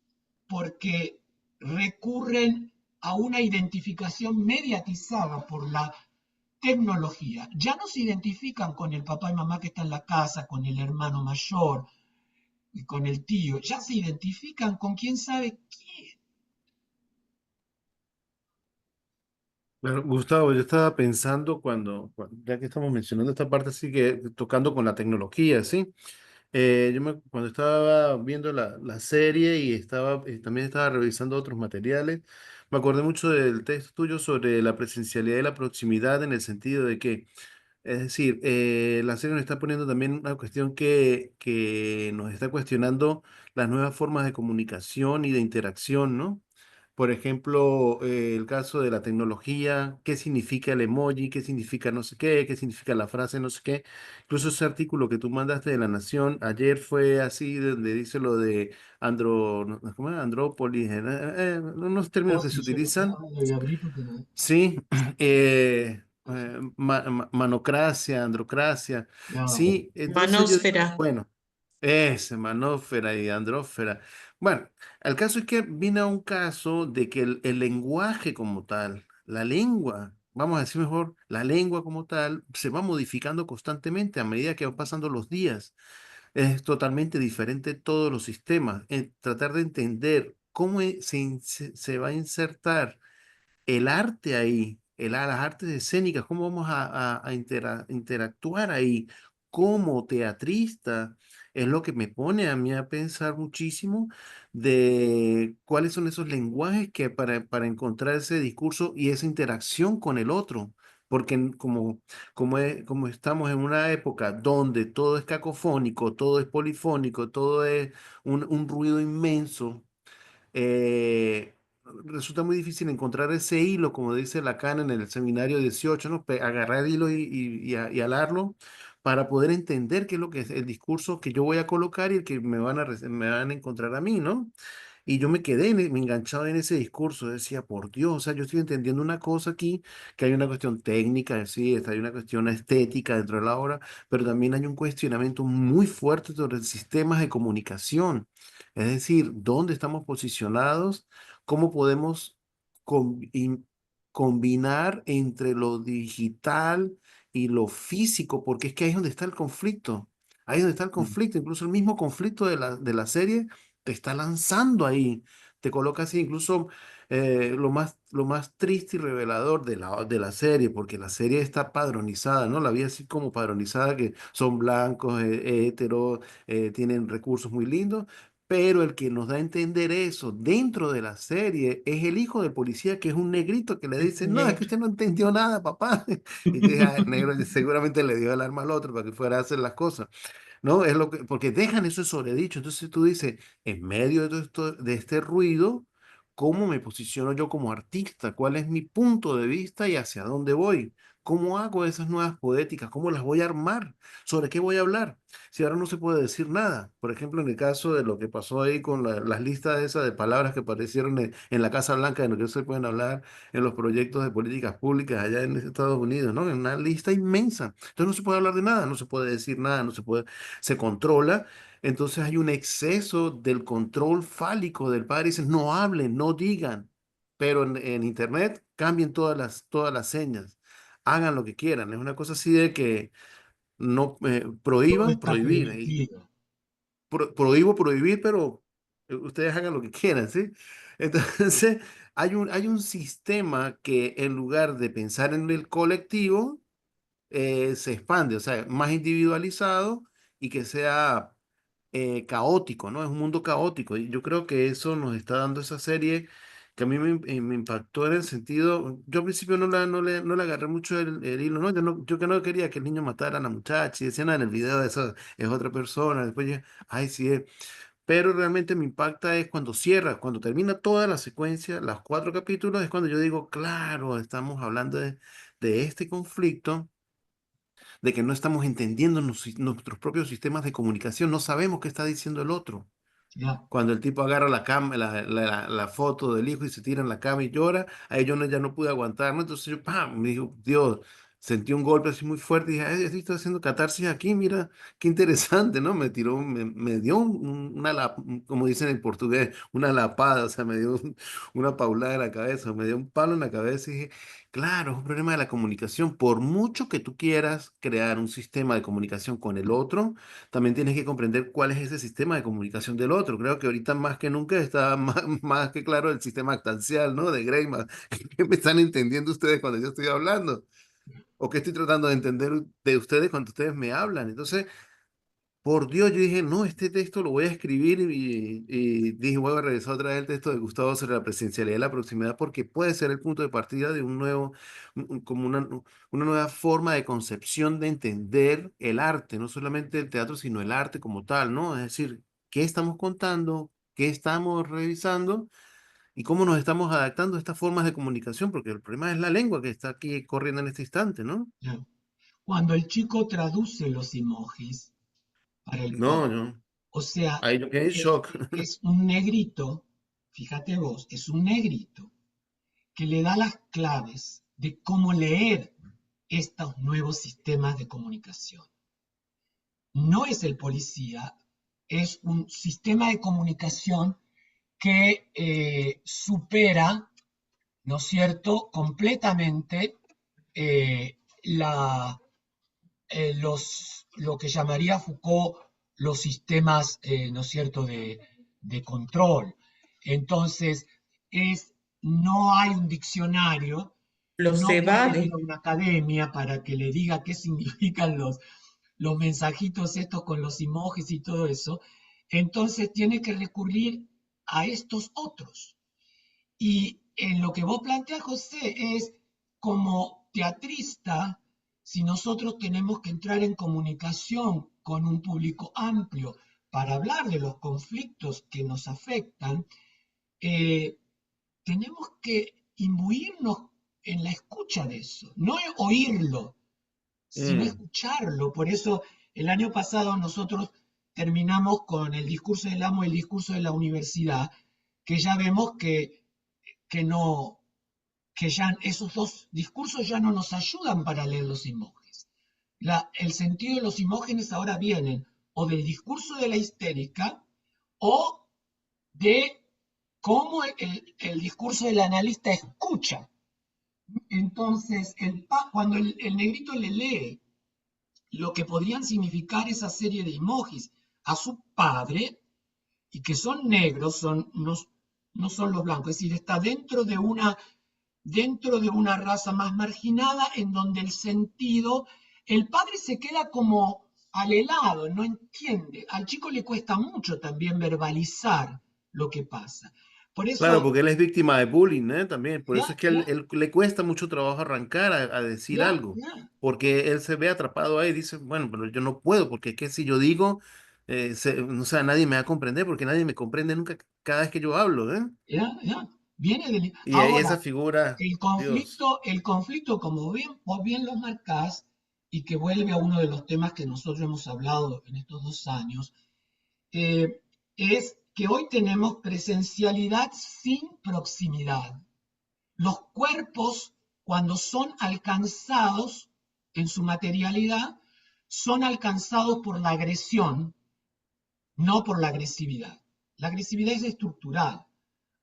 porque recurren a una identificación mediatizada por la tecnología. Ya no se identifican con el papá y mamá que está en la casa, con el hermano mayor y con el tío, ya se identifican con quién sabe quién. Bueno, Gustavo, yo estaba pensando ya que estamos mencionando esta parte, así que tocando con la tecnología, ¿sí? Cuando estaba viendo la serie y también estaba revisando otros materiales, me acordé mucho del texto tuyo sobre la presencialidad y la proximidad en el sentido de que, es decir, la serie nos está poniendo también una cuestión que nos está cuestionando las nuevas formas de comunicación y de interacción, ¿no? Por ejemplo, el caso de la tecnología, qué significa el emoji, qué significa no sé qué significa la frase no sé qué. Incluso ese artículo que tú mandaste de La Nación ayer fue así, donde dice lo de ¿cómo es? Andrópolis, unos términos Oh, que sí, se yo utilizan. lo voy a abrir porque no. Sí, manocracia, androcracia, No, sí, entonces yo digo, Manósfera. bueno, ese, manósfera y andrósfera. Bueno, el caso es que vino un caso de que el lenguaje como tal, la lengua, vamos a decir mejor, la lengua como tal, se va modificando constantemente a medida que van pasando los días. Es totalmente diferente todos los sistemas. Tratar de entender cómo se va a insertar el arte ahí, las artes escénicas, cómo vamos a interactuar ahí como teatrista, es lo que me pone a mí a pensar muchísimo de cuáles son esos lenguajes que para encontrar ese discurso y esa interacción con el otro. Porque como estamos en una época donde todo es cacofónico, todo es polifónico, todo es un ruido inmenso, eh, resulta muy difícil encontrar ese hilo, como dice Lacan en el seminario 18, ¿no? Agarrar hilo y alarlo para poder entender qué es lo que es el discurso que yo voy a colocar y el que me van a encontrar a mí, ¿no? Y yo me quedé me enganchado en ese discurso, decía, por Dios, o sea, yo estoy entendiendo una cosa aquí, que hay una cuestión técnica, sí, hay una cuestión estética dentro de la obra, pero también hay un cuestionamiento muy fuerte sobre sistemas de comunicación, es decir, dónde estamos posicionados, cómo podemos combinar entre lo digital y lo físico, porque es que ahí es donde está el conflicto. Ahí es donde está el conflicto, incluso el mismo conflicto de la serie te está lanzando ahí, te coloca así, incluso lo más triste y revelador de la serie, porque la serie está padronizada, ¿no? La vi así como padronizada, que son blancos, heteros, tienen recursos muy lindos, pero el que nos da a entender eso dentro de la serie es el hijo del policía, que es un negrito que le es dice, un no, es que negro. usted no entendió nada, papá. Y tú dices, "Ah, el negro seguramente le dio el arma al otro para que fuera a hacer las cosas. ¿No? Es lo que, porque dejan eso sobredicho. Entonces tú dices, en medio de todo esto, de este ruido, ¿cómo me posiciono yo como artista? ¿Cuál es mi punto de vista y hacia dónde voy? ¿Cómo hago esas nuevas poéticas? ¿Cómo las voy a armar? ¿Sobre qué voy a hablar? Si ahora no se puede decir nada. Por ejemplo, en el caso de lo que pasó ahí con las listas esas de palabras que aparecieron en la Casa Blanca, de lo que no se pueden hablar en los proyectos de políticas públicas allá en Estados Unidos, ¿no? En una lista inmensa. Entonces no se puede hablar de nada, no se puede decir nada, no se puede, se controla. Entonces hay un exceso del control fálico del padre. Dice, no hablen, no digan, pero en Internet cambien todas las señas, hagan lo que quieran. Es una cosa así de que no Todo prohíban, está prohibir. permitido. Prohíbo, prohibir, pero ustedes hagan lo que quieran, ¿sí? Entonces, hay un sistema que en lugar de pensar en el colectivo, se expande, o sea, más individualizado y que sea caótico, ¿no? Es un mundo caótico. Y yo creo que eso nos está dando esa serie que a mí me impactó en el sentido, yo al principio no le agarré mucho el hilo, ¿no? Yo que no quería que el niño matara a la muchacha y decían, "Ah, en el video eso es otra persona", después yo, ay, sí es. Pero realmente me impacta es cuando cierra, cuando termina toda la secuencia, los 4 capítulos, es cuando yo digo, claro, estamos hablando de este conflicto, de que no estamos entendiendo nuestros propios sistemas de comunicación, no sabemos qué está diciendo el otro. Ya, Cuando el tipo agarra la cama, la foto del hijo y se tira en la cama y llora, ahí yo ya no pude aguantar, ¿no? Entonces yo, ¡pam! Me dijo, Dios, sentí un golpe así muy fuerte y dije, ay, estoy haciendo catarsis aquí, mira, qué interesante, ¿no? Me tiró, me dio como dicen en portugués, una lapada, o sea, me dio una paulada en la cabeza, me dio un palo en la cabeza y dije, claro, es un problema de la comunicación. Por mucho que tú quieras crear un sistema de comunicación con el otro, también tienes que comprender cuál es ese sistema de comunicación del otro. Creo que ahorita más que nunca está más que claro el sistema actancial, ¿no? De Greiman. ¿Qué me están entendiendo ustedes cuando yo estoy hablando? ¿O qué estoy tratando de entender de ustedes cuando ustedes me hablan? Entonces, por Dios, yo dije, no, este texto lo voy a escribir y dije, voy a regresar otra vez el texto de Gustavo sobre la presencialidad y la proximidad porque puede ser el punto de partida de un nuevo, como una nueva forma de concepción de entender el arte, no solamente el teatro, sino el arte como tal, ¿no? Es decir, ¿qué estamos contando? ¿Qué estamos revisando? ¿Y cómo nos estamos adaptando a estas formas de comunicación? Porque el problema es la lengua que está aquí corriendo en este instante, ¿no? ya. Cuando el chico traduce los emojis para el No, padre, no. o sea, Ahí yo quedé en shock. es un negrito, fíjate vos, es un negrito que le da las claves de cómo leer estos nuevos sistemas de comunicación. No es el policía, es un sistema de comunicación que supera, ¿no es cierto?, completamente la, lo que llamaría Foucault los sistemas, ¿no es cierto?, de control. Entonces, no hay un diccionario, Los no puede ir evade. a una academia para que le diga qué significan los mensajitos estos con los emojis y todo eso. Entonces tiene que recurrir a estos otros. Y en lo que vos planteas, José, es como teatrista, si nosotros tenemos que entrar en comunicación con un público amplio para hablar de los conflictos que nos afectan, eh, tenemos que imbuirnos en la escucha de eso, no oírlo, sino Mm. escucharlo. Por eso el año pasado nosotros terminamos con el discurso del amo y el discurso de la universidad, que ya vemos que no, que ya esos dos discursos ya no nos ayudan para leer los emojis. El sentido de los emojis ahora vienen o del discurso de la histérica o de cómo el discurso del analista escucha. Entonces, cuando el negrito le lee lo que podrían significar esa serie de emojis a su padre, y que son negros, no son los blancos, es decir, está dentro de una raza más marginada en donde el sentido, el padre se queda como al helado, no entiende. Al chico le cuesta mucho también verbalizar lo que pasa. Por Claro, eso, porque él es víctima de bullying, ¿eh? También. Por ya, eso es que ya, él le cuesta mucho trabajo arrancar a decir ya, algo. ya, Porque él se ve atrapado ahí y dice, bueno, pero yo no puedo, porque es que si yo digo, o sea, nadie me va a comprender, porque nadie me comprende nunca cada vez que yo hablo, ¿eh? ya, ya. Viene del... Y ahí esa Ahora, figura, Dios. el conflicto, como vos bien lo marcás, y que vuelve a uno de los temas que nosotros hemos hablado en estos 2 años, eh, es que hoy tenemos presencialidad sin proximidad. Los cuerpos, cuando son alcanzados en su materialidad, son alcanzados por la agresión, no por la agresividad. La agresividad es estructural,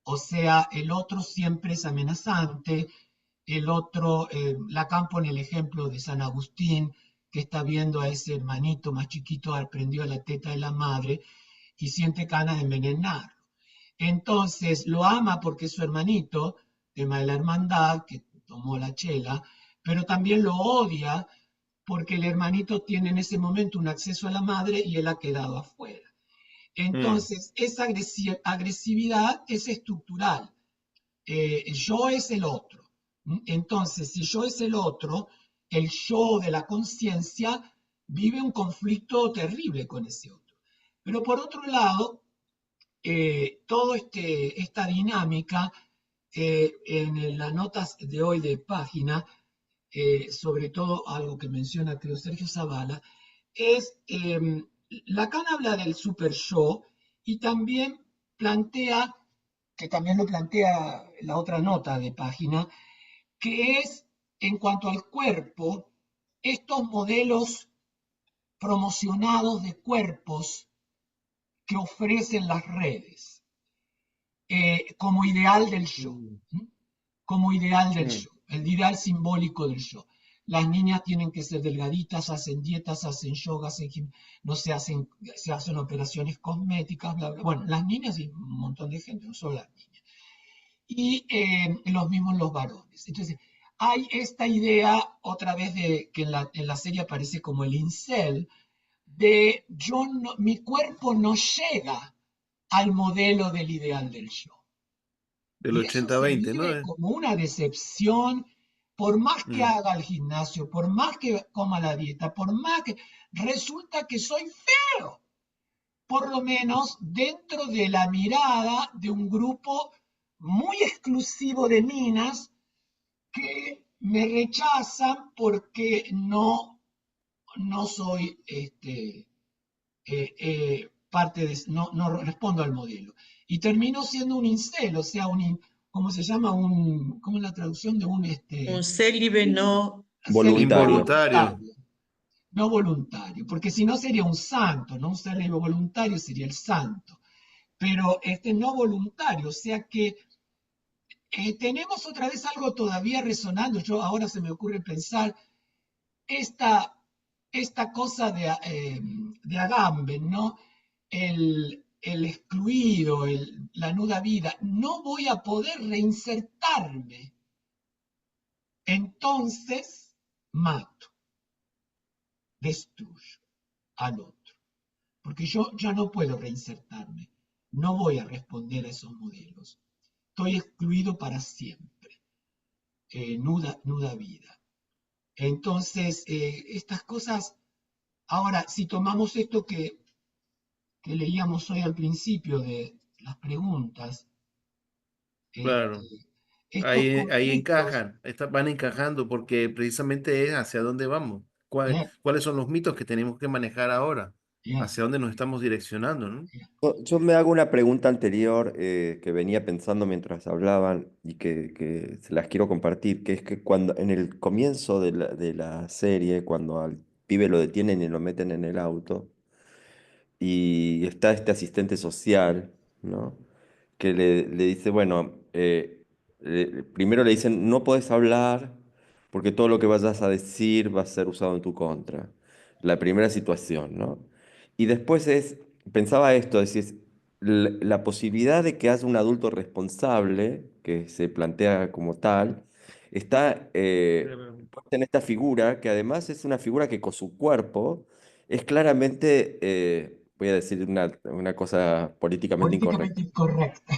o sea, el otro siempre es amenazante, el otro, Lacan pone el ejemplo de San Agustín, que está viendo a ese hermanito más chiquito prendido a la teta de la madre y siente ganas de envenenarlo. Entonces lo ama porque es su hermanito, tema de la hermandad, que tomó la chela, pero también lo odia porque el hermanito tiene en ese momento un acceso a la madre y él ha quedado afuera. Mm, Entonces, esa agresividad es estructural. Yo es el otro. Entonces, si yo es el otro, el yo de la conciencia vive un conflicto terrible con ese otro. Pero por otro lado, toda esta dinámica en las notas de hoy de página, sobre todo algo que menciona creo Sergio Zavala, es Lacan habla del super yo y también plantea, que también lo plantea la otra nota de página, que es en cuanto al cuerpo, estos modelos promocionados de cuerpos que ofrecen las redes como ideal del yo, mm, como ideal del Mm. yo, el ideal simbólico del yo. Las niñas tienen que ser delgaditas, hacen dietas, hacen yoga, no se hacen operaciones cosméticas, bla, bla. Bueno, las niñas y un montón de gente, no solo las niñas. Y los mismos los varones. Entonces, hay esta idea otra vez de que en la serie aparece como el incel, de yo no, mi cuerpo no llega al modelo del ideal del yo. del Y eso 80-20, ¿no? vive como una decepción, por más que Mm, haga el gimnasio, por más que coma la dieta, por más que resulta que soy feo, por lo menos dentro de la mirada de un grupo muy exclusivo de minas que me rechazan porque no soy parte de, no respondo al modelo. Y termino siendo un incel, o sea, ¿cómo se llama? ¿Cómo es la traducción de un Un célibe no, célibe no Voluntario. involuntario. voluntario? No voluntario, porque si no sería un santo, no un célibe voluntario sería el santo. Pero no voluntario, o sea que tenemos otra vez algo todavía resonando. Yo ahora se me ocurre pensar esta, esta cosa de Agamben, ¿no? El excluido, la nuda vida, no voy a poder reinsertarme. Entonces, mato, destruyo al otro, porque yo ya no puedo reinsertarme, no voy a responder a esos modelos. Estoy excluido para siempre, nuda vida. Entonces, estas cosas, ahora, si tomamos esto que leíamos hoy al principio de las preguntas, Claro. estos Ahí conflictos, encajan, van encajando porque precisamente es hacia dónde vamos. eh, ¿Cuáles son los mitos que tenemos que manejar ahora? eh, ¿Hacia dónde nos estamos direccionando, no? eh, Yo me hago una pregunta anterior que venía pensando mientras hablaban y que se las quiero compartir, que es que cuando en el comienzo de la serie, cuando al pibe lo detienen y lo meten en el auto, y está este asistente social, ¿no? Que le dice, bueno, primero le dicen, no puedes hablar porque todo lo que vayas a decir va a ser usado en tu contra. La primera situación, ¿no? Y después pensaba esto, decís, la posibilidad de que haya un adulto responsable, que se plantea como tal, está puesta en esta figura, que además es una figura que con su cuerpo es claramente, voy a decir una cosa políticamente políticamente incorrecta, incorrecta.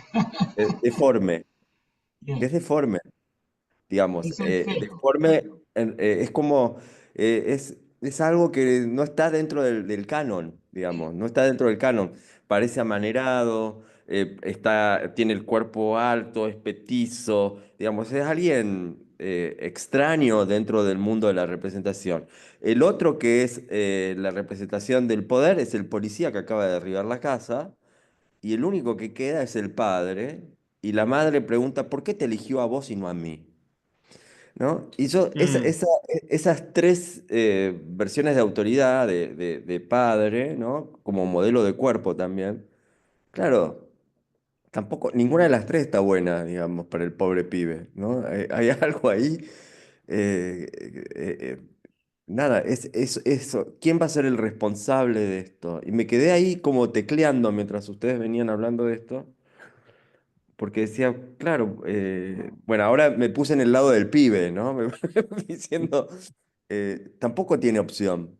deforme, que Bien, es deforme, digamos, es el feo. deforme es como, es algo que no está dentro del canon, digamos, no está dentro del canon, parece amanerado, tiene el cuerpo alto, es petizo, digamos, es alguien extraño dentro del mundo de la representación. El otro que es la representación del poder es el policía que acaba de derribar la casa, y el único que queda es el padre, y la madre pregunta, ¿por qué te eligió a vos y no a mí? ¿No? Y Mm, esas tres versiones de autoridad de padre, ¿no? Como modelo de cuerpo también, claro, tampoco, ninguna de las tres está buena, digamos, para el pobre pibe, ¿no? Hay algo ahí. eh, eh, eh, nada, es eso. ¿Quién va a ser el responsable de esto? Y me quedé ahí como tecleando mientras ustedes venían hablando de esto. porque decía, claro, bueno, ahora me puse en el lado del pibe, ¿no? Diciendo, tampoco tiene opción.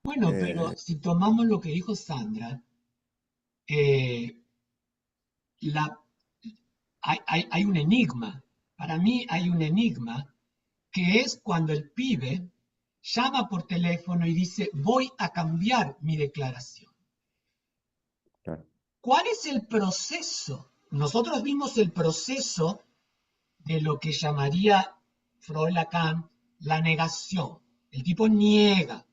Bueno, pero Eh, si tomamos lo que dijo Sandra, eh, la, hay un enigma. Para mí hay un enigma que es cuando el pibe llama por teléfono y dice, voy a cambiar mi declaración. claro, ¿Cuál es el proceso? Nosotros vimos el proceso de lo que llamaría Freud Lacan la negación. El tipo niega,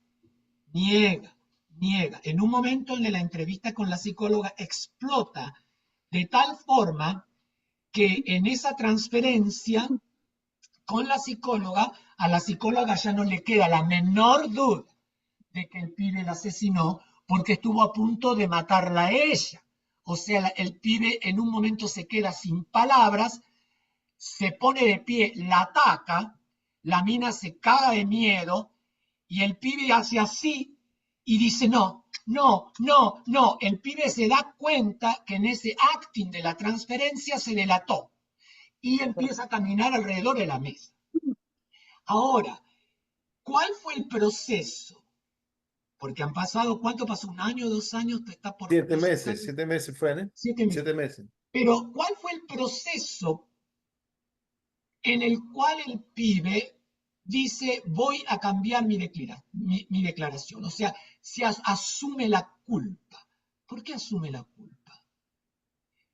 niega, niega. En un momento en la entrevista con la psicóloga explota de tal forma que en esa transferencia con la psicóloga, a la psicóloga ya no le queda la menor duda de que el pibe la asesinó porque estuvo a punto de matarla a ella. O sea, el pibe en un momento se queda sin palabras, se pone de pie, la ataca, la mina se caga de miedo y el pibe hace así y dice no, no, no, no. El pibe se da cuenta que en ese acting de la transferencia se delató y empieza a caminar alrededor de la mesa. Ahora, ¿cuál fue el proceso? Porque han pasado, ¿cuánto pasó? ¿Un año, 2 años? Está por 7 meses, 7 meses fue, ¿no? 7 meses. 7 meses. Pero, ¿cuál fue el proceso en el cual el pibe dice, voy a cambiar mi declaración? O sea, se asume la culpa. ¿Por qué asume la culpa?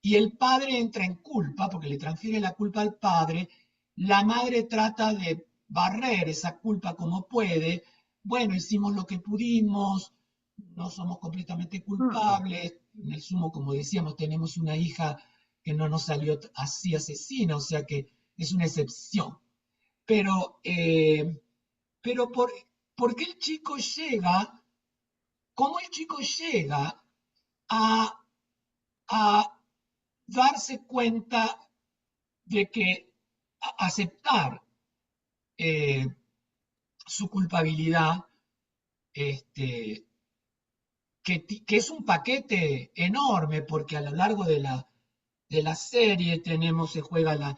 Y el padre entra en culpa porque le transfiere la culpa al padre. La madre trata de barrer esa culpa como puede. Bueno, hicimos lo que pudimos, no somos completamente culpables. En el sumo, como decíamos, tenemos una hija que no nos salió así asesina, o sea que es una excepción. Pero, pero ¿por qué el chico llega? ¿Cómo el chico llega a, a darse cuenta de que aceptar eh, su culpabilidad, este, que es un paquete enorme, porque a lo largo de la serie se juega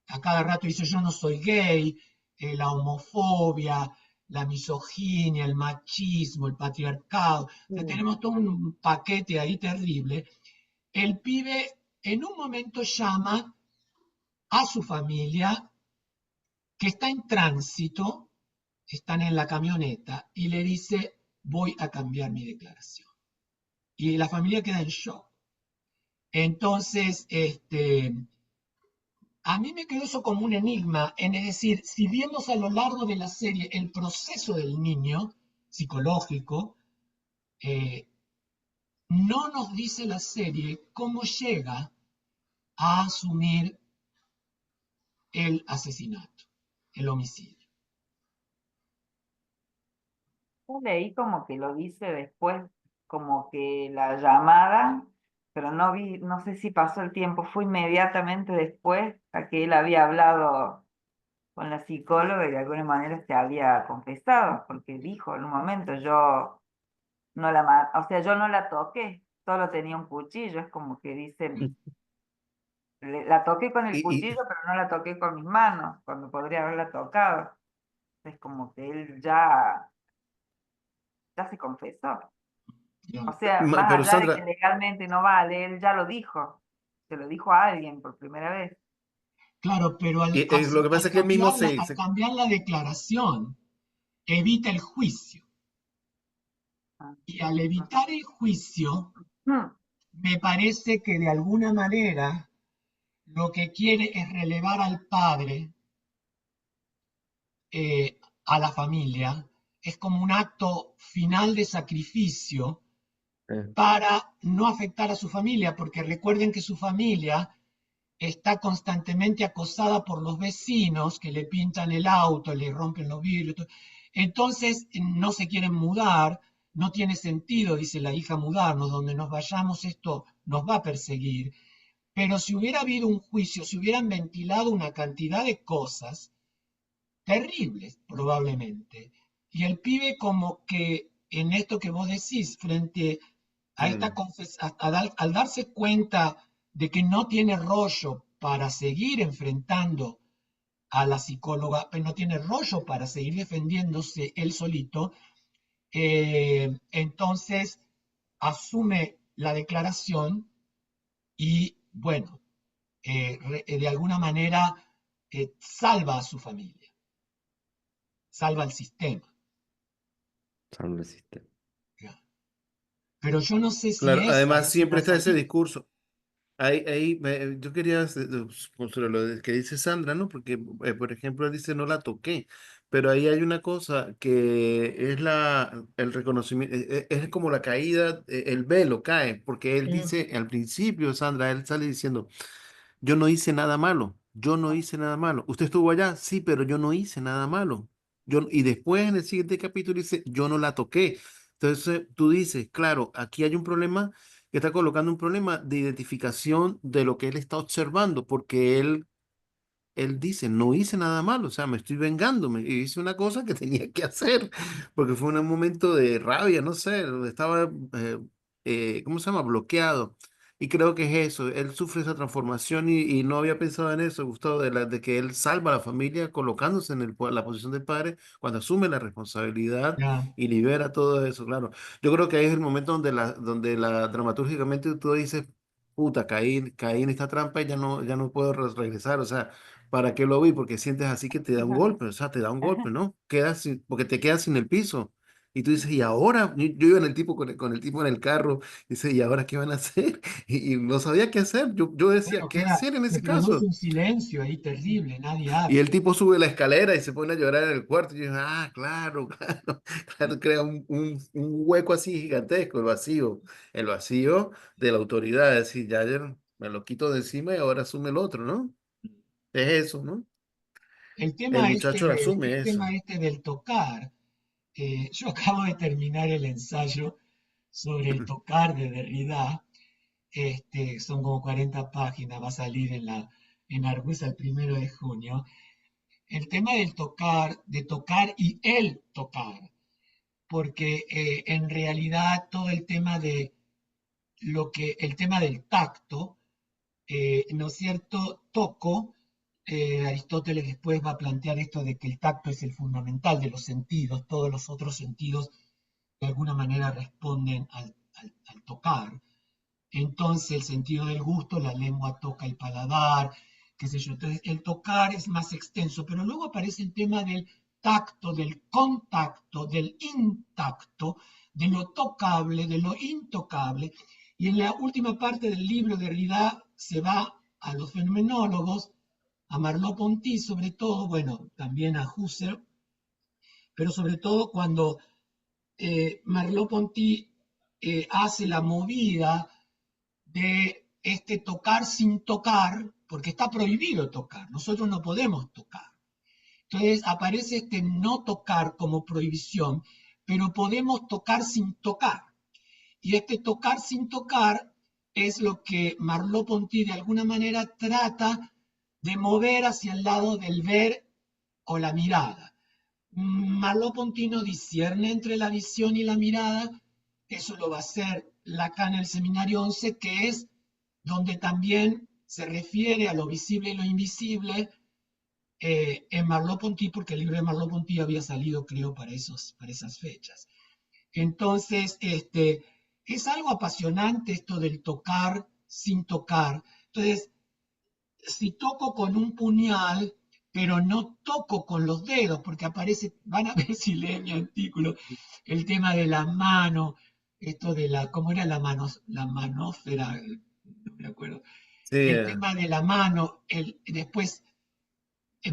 a cada rato dice yo no soy gay, la homofobia, la misoginia, el machismo, el patriarcado, tenemos todo un paquete ahí terrible. El pibe en un momento llama a su familia que está en tránsito, están en la camioneta y le dice, voy a cambiar mi declaración. Y la familia queda en shock. Entonces, a mí me quedó eso como un enigma, es decir, si vemos a lo largo de la serie el proceso del niño psicológico, eh, no nos dice la serie cómo llega a asumir el asesinato, el homicidio. Yo leí como que lo dice después, como que la llamada, pero no vi, no sé si pasó el tiempo, fue inmediatamente después a que él había hablado con la psicóloga y de alguna manera se había confesado, porque dijo en un momento, yo no o sea, yo no la toqué, solo tenía un cuchillo, es como que dicen, la toqué con el Y, cuchillo, pero no la toqué con mis manos, cuando podría haberla tocado. Es como que él ya se confesó. O sea, más pero allá de que Sandra, legalmente no vale, él ya lo dijo. Se lo dijo a alguien por primera vez. Claro, pero lo que pasa es que él mismo al cambiar la declaración, evita el juicio. Ah, Y al evitar el juicio, mm, me parece que de alguna manera lo que quiere es relevar al padre, a la familia. Es como un acto final de sacrificio eh, para no afectar a su familia, porque recuerden que su familia está constantemente acosada por los vecinos que le pintan el auto, le rompen los vidrios. Entonces no se quieren mudar, no tiene sentido, dice la hija, mudarnos, donde nos vayamos esto nos va a perseguir. Pero si hubiera habido un juicio, si hubieran ventilado una cantidad de cosas terribles, probablemente, y el pibe como que en esto que vos decís, frente a esta mm, al darse cuenta de que no tiene rollo para seguir enfrentando a la psicóloga, pero no tiene rollo para seguir defendiéndose él solito, entonces asume la declaración y, bueno, de alguna manera salva a su familia, salva al sistema. Salvo el sistema. Pero yo no sé si Claro, esa además es siempre una está ese salida. discurso. Yo quería sobre lo que dice Sandra, ¿no? Porque, por ejemplo, él dice no la toqué, pero ahí hay una cosa que es el reconocimiento, es como la caída, el velo cae, porque él Mm, dice al principio, Sandra, él sale diciendo, yo no hice nada malo, yo no hice nada malo. ¿Usted estuvo allá? Sí, pero yo no hice nada malo. Y después en el siguiente capítulo dice, yo no la toqué. Entonces tú dices, claro, aquí hay un problema que está colocando un problema de identificación de lo que él está observando, porque él dice, no hice nada malo, o sea, me estoy vengándome y hice una cosa que tenía que hacer, porque fue un momento de rabia, no sé, estaba, ¿cómo se llama? Bloqueado. Y creo que es eso, él sufre esa transformación y no había pensado en eso, Gustavo, de que él salva a la familia colocándose en la posición del padre cuando asume la responsabilidad Ya, y libera todo eso, claro. Yo creo que ahí es el momento donde dramatúrgicamente tú dices, puta, caí en esta trampa y ya no puedo regresar, o sea, ¿para qué lo vi? Porque sientes así que te da un golpe, o sea, te da un golpe, ¿no? Porque te quedas sin el piso. Y tú dices, ¿y ahora? Yo iba en el tipo con el tipo en el carro, dice, ¿y ahora qué van a hacer? Y no sabía qué hacer. Yo decía, claro, ¿qué hacer en se ese produce caso? un silencio ahí terrible, nadie Y habla. el tipo sube la escalera y se pone a llorar en el cuarto. Y yo, claro, claro, claro, crea un hueco así gigantesco, el vacío de la autoridad. Es decir, me lo quito de encima y ahora asume el otro, ¿no? Es eso, ¿no? El muchacho asume El eso. tema este del tocar, yo acabo de terminar el ensayo sobre el tocar de Derrida, son como 40 páginas, va a salir en Argüesa el 1 de junio. El tema del tocar, de tocar y el tocar, porque en realidad todo el tema de el tema del tacto, ¿no es cierto? Aristóteles después va a plantear esto de que el tacto es el fundamental de los sentidos, todos los otros sentidos de alguna manera responden al tocar. Entonces el sentido del gusto, la lengua toca el paladar, qué sé yo. Entonces el tocar es más extenso, pero luego aparece el tema del tacto, del contacto, del intacto, de lo tocable, de lo intocable. Y en la última parte del libro de Derrida se va a los fenomenólogos, a Merleau-Ponty sobre todo, bueno, también a Husserl, pero sobre todo cuando Merleau-Ponty hace la movida de este tocar sin tocar, porque está prohibido tocar, nosotros no podemos tocar. Entonces aparece este no tocar como prohibición, pero podemos tocar sin tocar. Y este tocar sin tocar es lo que Merleau-Ponty de alguna manera trata de mover hacia el lado del ver o la mirada. Merleau-Ponty no discierne entre la visión y la mirada, eso lo va a hacer Lacan en el Seminario 11, que es donde también se refiere a lo visible y lo invisible en Merleau-Ponty, porque el libro de Merleau-Ponty había salido, creo, para esas fechas. Entonces, es algo apasionante esto del tocar sin tocar. Entonces, si toco con un puñal, pero no toco con los dedos, porque aparece, van a ver si leen mi artículo, el tema de la mano, esto de ¿cómo era la manósfera? No me acuerdo. Sí, El tema de la mano, después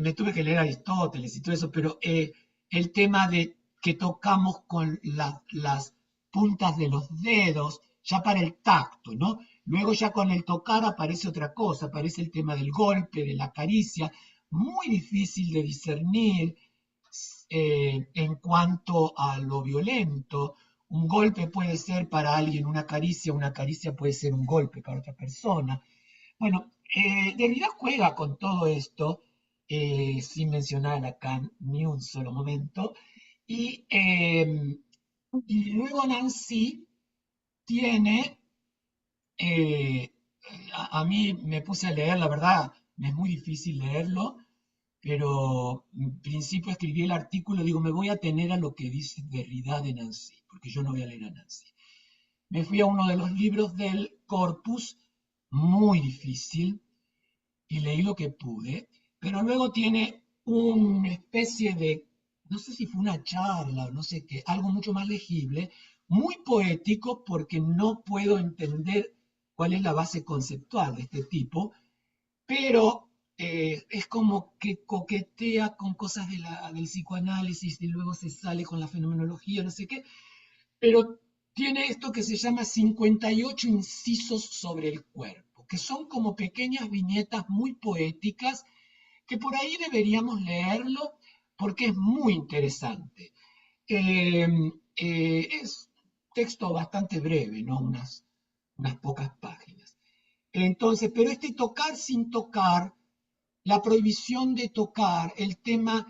me tuve que leer Aristóteles y todo eso, pero el tema de que tocamos con las puntas de los dedos, ya para el tacto, ¿no? Luego ya con el tocar aparece otra cosa, aparece el tema del golpe, de la caricia, muy difícil de discernir en cuanto a lo violento. Un golpe puede ser para alguien una caricia puede ser un golpe para otra persona. Bueno, Derrida juega con todo esto, sin mencionar a Lacan ni un solo momento, y, eh, y luego Nancy tiene a mí me puse a leer, la verdad, me es muy difícil leerlo, pero en principio escribí el artículo, digo, me voy a tener a lo que dice Derrida de Nancy, porque yo no voy a leer a Nancy. Me fui a uno de los libros del corpus, muy difícil, y leí lo que pude, pero luego tiene una especie de, no sé si fue una charla o no sé qué, algo mucho más legible, muy poético porque no puedo entender cuál es la base conceptual de este tipo, pero es como que coquetea con cosas del psicoanálisis y luego se sale con la fenomenología, no sé qué, pero tiene esto que se llama 58 incisos sobre el cuerpo, que son como pequeñas viñetas muy poéticas, que por ahí deberíamos leerlo porque es muy interesante. Eh, es texto bastante breve, ¿no? Unas pocas páginas. Entonces, pero este tocar sin tocar, la prohibición de tocar, el tema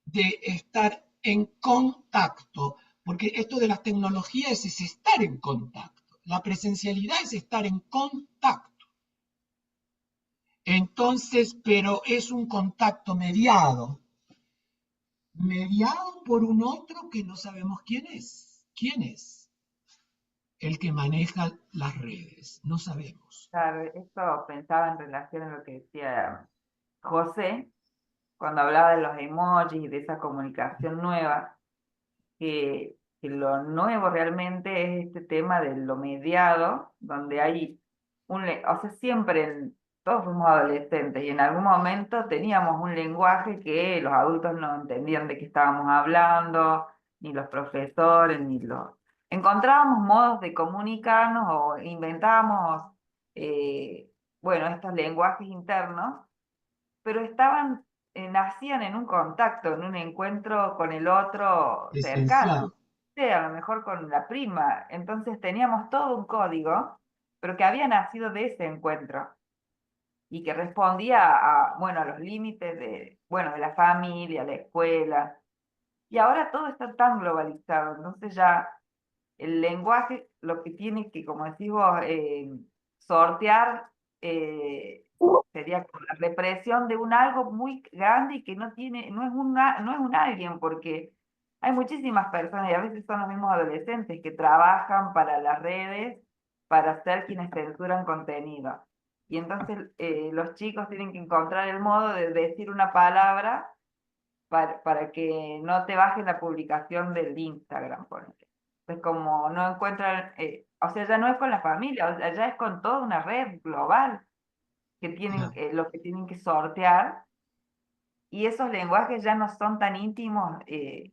de estar en contacto, porque esto de las tecnologías es estar en contacto, la presencialidad es estar en contacto. Entonces, pero es un contacto mediado por un otro que no sabemos quién es. ¿Quién es el que maneja las redes? No sabemos. Claro, esto pensaba en relación a lo que decía José, cuando hablaba de los emojis y de esa comunicación nueva, que lo nuevo realmente es este tema de lo mediado, donde hay o sea, todos fuimos adolescentes y en algún momento teníamos un lenguaje que los adultos no entendían de qué estábamos hablando, ni los profesores, ni los... Encontrábamos modos de comunicarnos o inventábamos, bueno, estos lenguajes internos, pero nacían en un contacto, en un encuentro con el otro cercano, Esencial. sí, a lo mejor con la prima. Entonces teníamos todo un código, pero que había nacido de ese encuentro y que respondía bueno, a los límites bueno, de la familia, la escuela. Y ahora todo está tan globalizado, entonces ya el lenguaje lo que tiene que, como decís vos, sortear, eh, sería como la represión de un algo muy grande y que no es un alguien, porque hay muchísimas personas y a veces son los mismos adolescentes que trabajan para las redes para ser quienes censuran contenido. Y entonces los chicos tienen que encontrar el modo de decir una palabra para que no te baje la publicación del Instagram, por ejemplo. Entonces, como no encuentran, o sea, ya no es con la familia, o sea, ya es con toda una red global que tienen, Claro. lo que tienen que sortear, y esos lenguajes ya no son tan íntimos,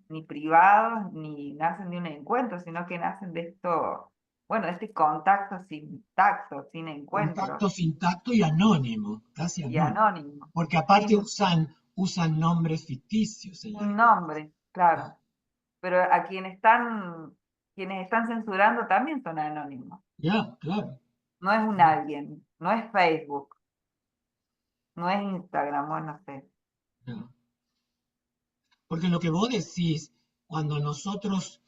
ni privados, ni nacen de un encuentro, sino que nacen de esto, bueno, de este contacto sin tacto, sin encuentro, Contacto sin tacto y anónimo, casi y anónimo. anónimo, Porque aparte sin usan nombres ficticios en las un redes. nombre, claro. Pero a quienes están censurando también son anónimos. Ya, claro. No es un alguien, no es Facebook, no es Instagram, bueno, no sé. Ya. Porque lo que vos decís, cuando nosotros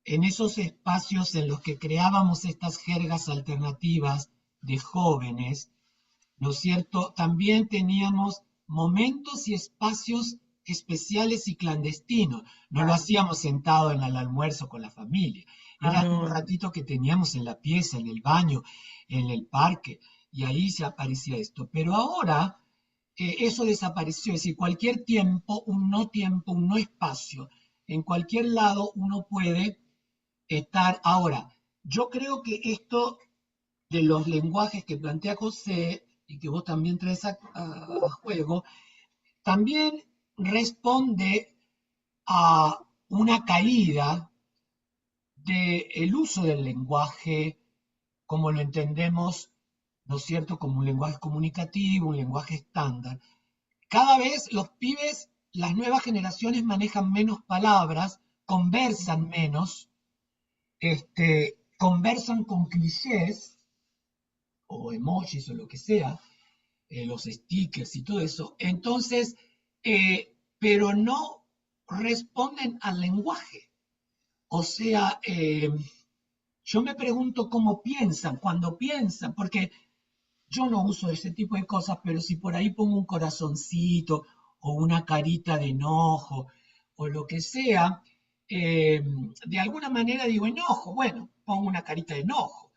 en esos espacios en los que creábamos estas jergas alternativas de jóvenes, ¿no es cierto? También teníamos momentos y espacios especiales y clandestinos. No lo Claro. hacíamos sentado en el almuerzo con la familia. Era un No, ratito que teníamos en la pieza, en el baño, en el parque, y ahí se aparecía esto. Pero ahora eso desapareció. Es decir, cualquier tiempo, un no espacio, en cualquier lado uno puede estar. Ahora, yo creo que esto de los lenguajes que plantea José y que vos también traes a juego, también responde a una caída del uso del lenguaje como lo entendemos, ¿no es cierto?, como un lenguaje comunicativo, un lenguaje estándar. Cada vez los pibes, las nuevas generaciones manejan menos palabras, conversan menos, conversan con clichés o emojis o lo que sea, los stickers y todo eso. Entonces, pero no responden al lenguaje. O sea, yo me pregunto cómo piensan, cuando piensan, porque yo no uso ese tipo de cosas, pero si por ahí pongo un corazoncito o una carita de enojo o lo que sea, de alguna manera digo enojo, bueno, pongo una carita de enojo.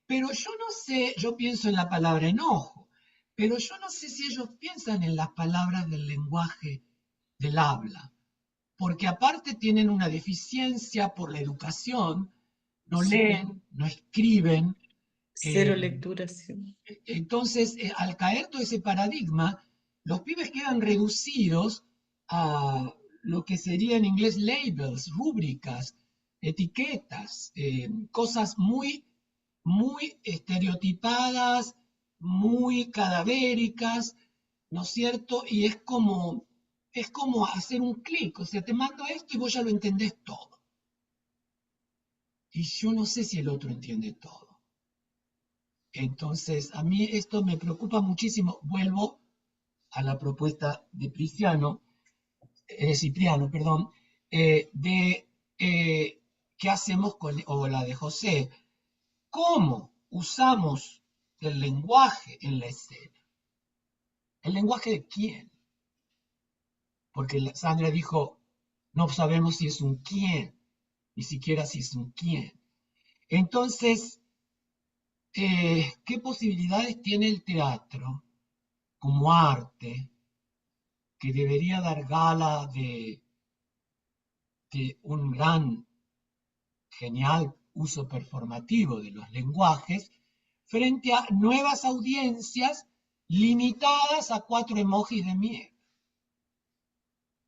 Pero yo no sé, yo pienso en la palabra enojo, pero yo no sé si ellos piensan en las palabras del lenguaje del habla, porque aparte tienen una deficiencia por la educación, no Sí, leen, no escriben, cero eh, lectura, sí. entonces al caer todo ese paradigma, los pibes quedan reducidos a lo que sería en inglés labels, rúbricas, etiquetas, cosas muy estereotipadas, muy cadavéricas, ¿no es cierto? Y es como hacer un clic, o sea, te mando esto y vos ya lo entendés todo. Y yo no sé si el otro entiende todo. Entonces, a mí esto me preocupa muchísimo. Vuelvo a la propuesta de Cipriano, perdón, de qué hacemos con, o la de José, cómo usamos el lenguaje en la escena. ¿El lenguaje de quién? Porque Sandra dijo, no sabemos si es un quién, ni siquiera si es un quién. Entonces, ¿qué posibilidades tiene el teatro como arte que debería dar gala de un gran, genial uso performativo de los lenguajes frente a nuevas audiencias limitadas a 4 emojis de miedo?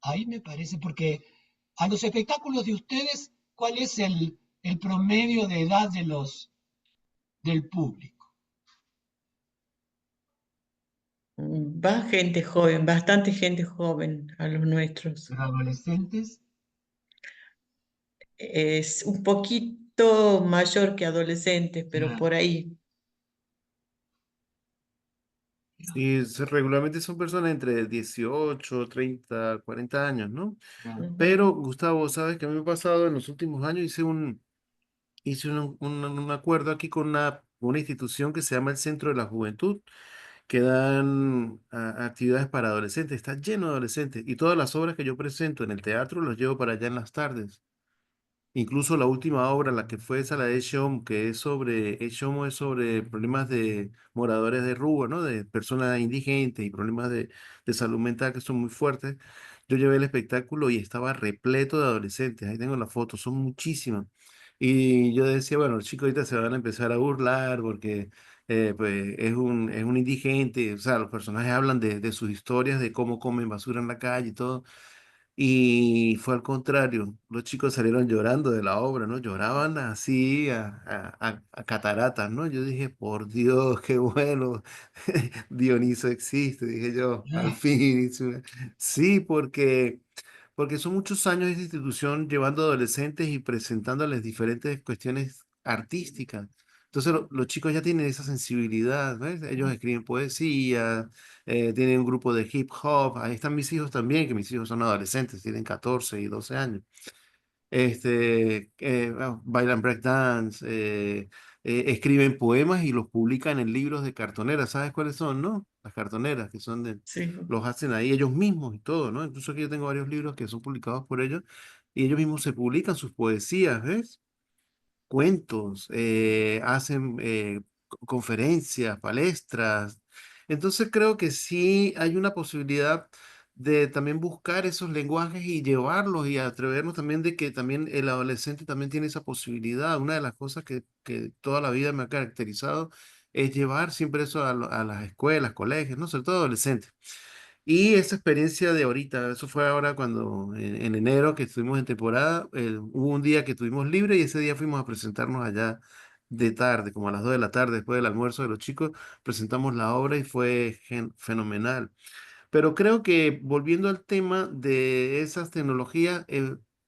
Ahí me parece, porque a los espectáculos de ustedes, ¿cuál es el promedio de edad del público? Va gente joven, bastante gente joven a los nuestros. ¿Pero adolescentes? Es un poquito mayor que adolescentes, pero Claro, por ahí. Y regularmente son personas entre 18, 30, 40 años, ¿no? claro. Ujú. Pero, Gustavo, sabes que a mí me ha pasado en los últimos años, hice un acuerdo aquí con una institución que se llama el Centro de la Juventud, que dan actividades para adolescentes. Está lleno de adolescentes y todas las obras que yo presento en el teatro los llevo para allá en las tardes. Incluso la última obra, la que fue esa, la de Eshom, que Eshom es sobre problemas de moradores de rúa, ¿no? De personas indigentes y problemas de salud mental que son muy fuertes. Yo llevé el espectáculo y estaba repleto de adolescentes. Ahí tengo la foto, son muchísimas. Y yo decía, bueno, los chicos ahorita se van a empezar a burlar porque pues, es un indigente. O sea, los personajes hablan de sus historias, de cómo comen basura en la calle y todo. Y fue al contrario, los chicos salieron llorando de la obra, ¿no? Lloraban así a cataratas, ¿no? Yo dije, por Dios, qué bueno, Dioniso existe, dije yo, al fin. Sí, porque son muchos años de esta institución llevando adolescentes y presentándoles diferentes cuestiones artísticas. Entonces los chicos ya tienen esa sensibilidad, ¿ves? Ellos escriben poesía, tienen un grupo de hip hop. Ahí están mis hijos también, que mis hijos son adolescentes, tienen 14 y 12 años. Bailan breakdance, escriben poemas y los publican en libros de cartoneras. ¿Sabes cuáles son, no? Las cartoneras, que son Sí. los hacen ahí ellos mismos y todo, ¿no? Incluso que yo tengo varios libros que son publicados por ellos y ellos mismos se publican sus poesías, ¿ves? Cuentos, hacen conferencias, palestras. Entonces creo que sí hay una posibilidad de también buscar esos lenguajes y llevarlos y atrevernos también de que también el adolescente también tiene esa posibilidad. Una de las cosas que toda la vida me ha caracterizado es llevar siempre eso a las escuelas, colegios, ¿no? Sobre todo adolescentes. Y esa experiencia de ahorita, eso fue ahora cuando en enero que estuvimos en temporada, hubo un día que estuvimos libre y ese día fuimos a presentarnos allá de tarde, como a las 2 de la tarde, después del almuerzo de los chicos, presentamos la obra y fue fenomenal. Pero creo que volviendo al tema de esas tecnologías,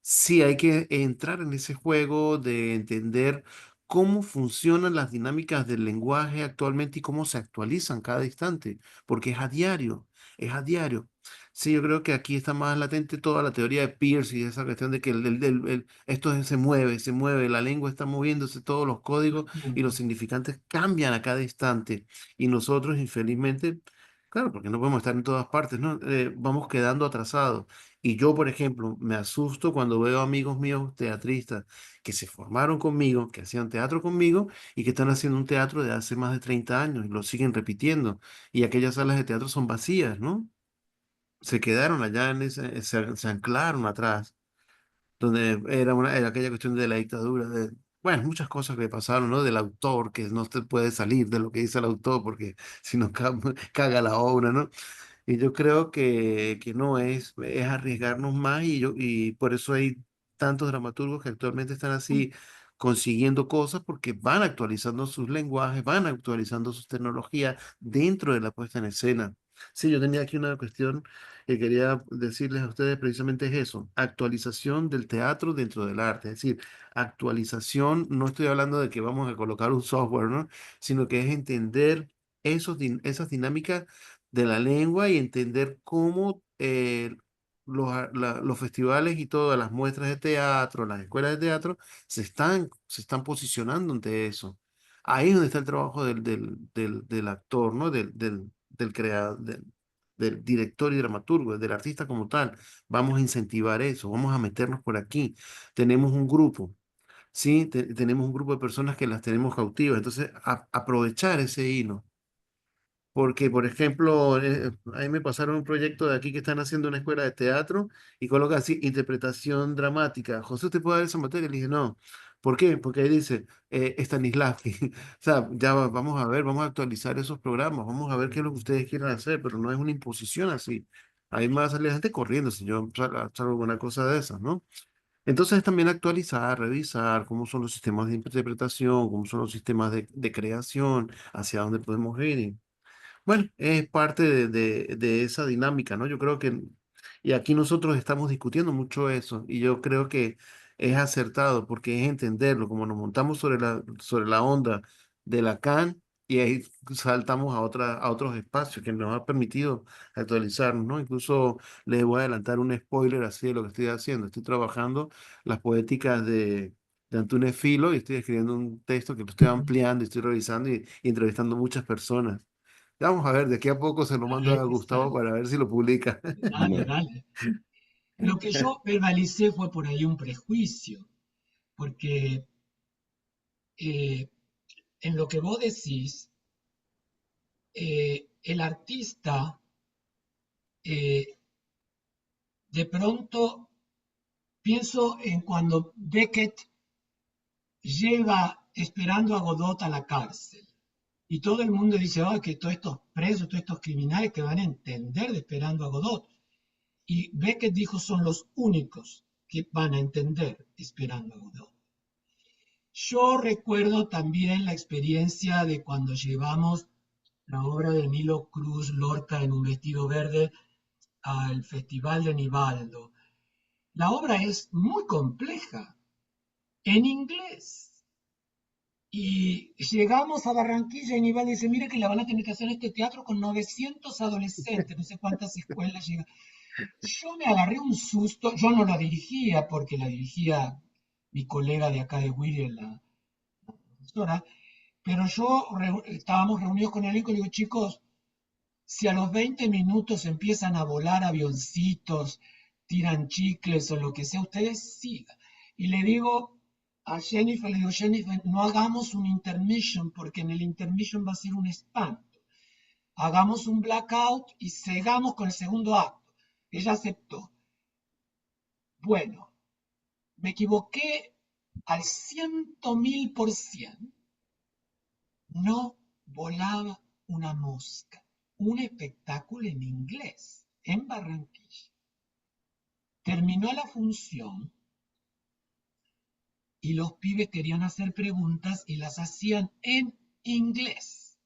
sí hay que entrar en ese juego de entender cómo funcionan las dinámicas del lenguaje actualmente y cómo se actualizan cada instante, porque es a diario, es a diario. Sí, yo creo que aquí está más latente toda la teoría de Peirce y esa cuestión de que esto se mueve, la lengua está moviéndose, todos los códigos y los significantes cambian a cada instante. Y nosotros, infelizmente, claro, porque no podemos estar en todas partes, ¿no? Vamos quedando atrasados. Y yo, por ejemplo, me asusto cuando veo amigos míos teatristas que se formaron conmigo, que hacían teatro conmigo y que están haciendo un teatro de hace más de 30 años y lo siguen repitiendo. Y aquellas salas de teatro son vacías, ¿no? Se quedaron allá se anclaron atrás, donde era aquella cuestión de la dictadura, bueno, muchas cosas que pasaron, ¿no? Del autor, que no te puede salir de lo que dice el autor porque si no caga la obra, ¿no? Y yo creo que no es arriesgarnos más y por eso hay tantos dramaturgos que actualmente están así consiguiendo cosas porque van actualizando sus lenguajes, van actualizando sus tecnologías dentro de la puesta en escena. Sí, yo tenía aquí una cuestión que quería decirles a ustedes precisamente es eso, actualización del teatro dentro del arte, es decir, actualización, no estoy hablando de que vamos a colocar un software, ¿no? Sino que es entender esas dinámicas de la lengua y entender cómo los festivales y todas las muestras de teatro, las escuelas de teatro, se están posicionando ante eso. Ahí es donde está el trabajo del actor, ¿no? Del creador, del director y dramaturgo, del artista como tal. Vamos a incentivar eso, vamos a meternos por aquí. Tenemos un grupo. Sí, tenemos un grupo de personas que las tenemos cautivas, entonces aprovechar ese hilo porque, por ejemplo, ahí me pasaron un proyecto de aquí que están haciendo una escuela de teatro y coloca así, interpretación dramática. José, ¿usted puede dar esa materia? Le dije, no. ¿Por qué? Porque ahí dice, Stanislavski. O sea, vamos a ver, vamos a actualizar esos programas, vamos a ver qué es lo que ustedes quieren hacer, pero no es una imposición así. Ahí me va a salir gente corriendo si yo salgo alguna cosa de esas, ¿no? Entonces también actualizar, revisar cómo son los sistemas de interpretación, cómo son los sistemas de creación, hacia dónde podemos ir. Bueno, es parte de esa dinámica, ¿no? Yo creo que, y aquí nosotros estamos discutiendo mucho eso, y yo creo que es acertado, porque es entenderlo, como nos montamos sobre la onda de Lacan, y ahí saltamos a otros espacios que nos ha permitido actualizarnos, ¿no? Incluso les voy a adelantar un spoiler así de lo que estoy haciendo. Estoy trabajando las poéticas de Antunes Filo y estoy escribiendo un texto que lo estoy ampliando y estoy revisando y entrevistando muchas personas. Vamos a ver, de aquí a poco se lo mando a Gustavo Exacto. para ver si lo publica. Dale, dale. Lo que yo verbalicé fue por ahí un prejuicio, porque eh, en lo que vos decís, el artista eh, de pronto pienso en cuando Beckett lleva esperando a Godot a la cárcel. Y todo el mundo dice, oh, que todos estos presos, todos estos criminales que van a entender de esperando a Godot. Y Beckett dijo, son los únicos que van a entender esperando a Godot. Yo recuerdo también la experiencia de cuando llevamos la obra de Nilo Cruz Lorca en un vestido verde al Festival de Nivaldo. La obra es muy compleja, en inglés. Y llegamos a Barranquilla y Nivaldo dice, mire que la van a tener que hacer este teatro con 900 adolescentes, no sé cuántas escuelas llegan. Yo me agarré un susto, yo no la dirigía porque la dirigía mi colega de acá de William, la profesora, pero estábamos reunidos con el elenco y le digo, chicos, si a los 20 minutos empiezan a volar avioncitos, tiran chicles o lo que sea, ustedes sigan. Y le digo a Jennifer, le digo, Jennifer, no hagamos un intermission porque en el intermission va a ser un espanto. Hagamos un blackout y sigamos con el segundo acto. Ella aceptó. Bueno, me equivoqué al 100.000%. No volaba una mosca. Un espectáculo en inglés, en Barranquilla. Terminó la función y los pibes querían hacer preguntas y las hacían en inglés.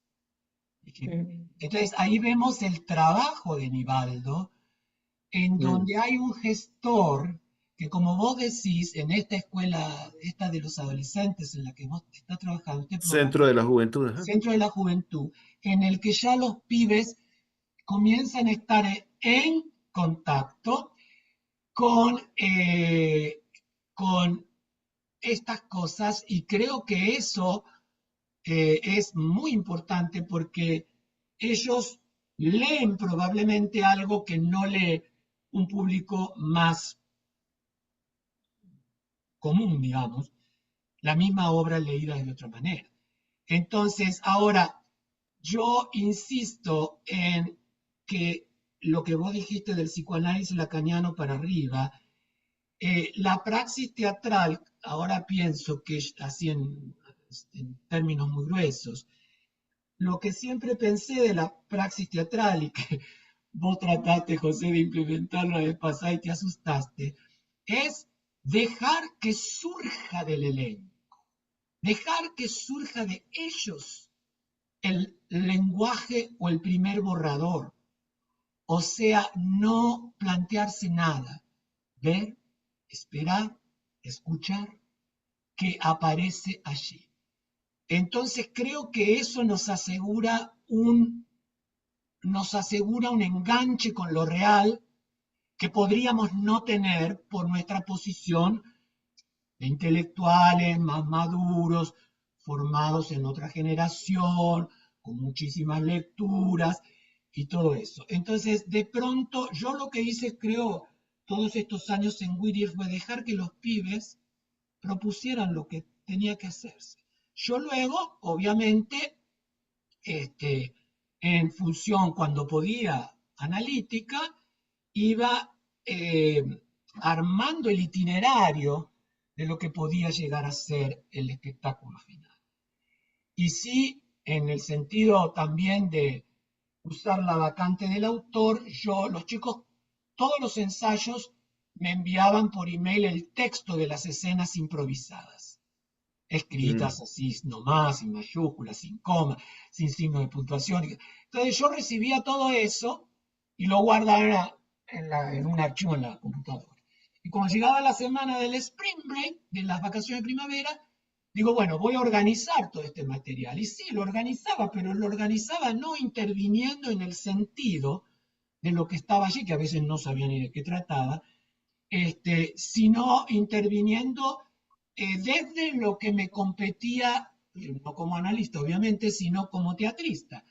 Entonces ahí vemos el trabajo de Nivaldo, en donde hay un gestor que como vos decís, en esta escuela, esta de los adolescentes en la que vos estás trabajando, este programa, Centro de la Juventud, ajá. Centro de la Juventud, en el que ya los pibes comienzan a estar en contacto con estas cosas, y creo que eso es muy importante porque ellos leen probablemente algo que no lee un público más común, digamos, la misma obra leída de otra manera. Entonces, ahora, yo insisto en que lo que vos dijiste del psicoanálisis lacaniano para arriba, la praxis teatral, ahora pienso que así en términos muy gruesos, lo que siempre pensé de la praxis teatral y que vos trataste, José, de implementarlo la vez pasada y te asustaste, es dejar que surja del elenco, dejar que surja de ellos el lenguaje o el primer borrador. O sea, no plantearse nada, ver, esperar, escuchar, que aparece allí. Entonces creo que eso nos asegura un enganche con lo real que podríamos no tener por nuestra posición de intelectuales más maduros, formados en otra generación, con muchísimas lecturas y todo eso. Entonces, de pronto, yo lo que hice, creo, todos estos años en Whittier fue dejar que los pibes propusieran lo que tenía que hacerse. Yo luego, obviamente, en función, cuando podía, analítica, iba armando el itinerario de lo que podía llegar a ser el espectáculo final. Y sí, en el sentido también de usar la vacante del autor, los chicos, todos los ensayos me enviaban por email el texto de las escenas improvisadas, escritas así nomás, sin mayúsculas, sin coma, sin signo de puntuación. Entonces yo recibía todo eso y lo guardaba en un archivo en la computadora. Y cuando llegaba la semana del Spring Break, de las vacaciones de primavera, digo, bueno, voy a organizar todo este material. Y sí, lo organizaba, pero lo organizaba no interviniendo en el sentido de lo que estaba allí, que a veces no sabía ni de qué trataba, sino interviniendo desde lo que me competía, no como analista obviamente, sino como teatrista,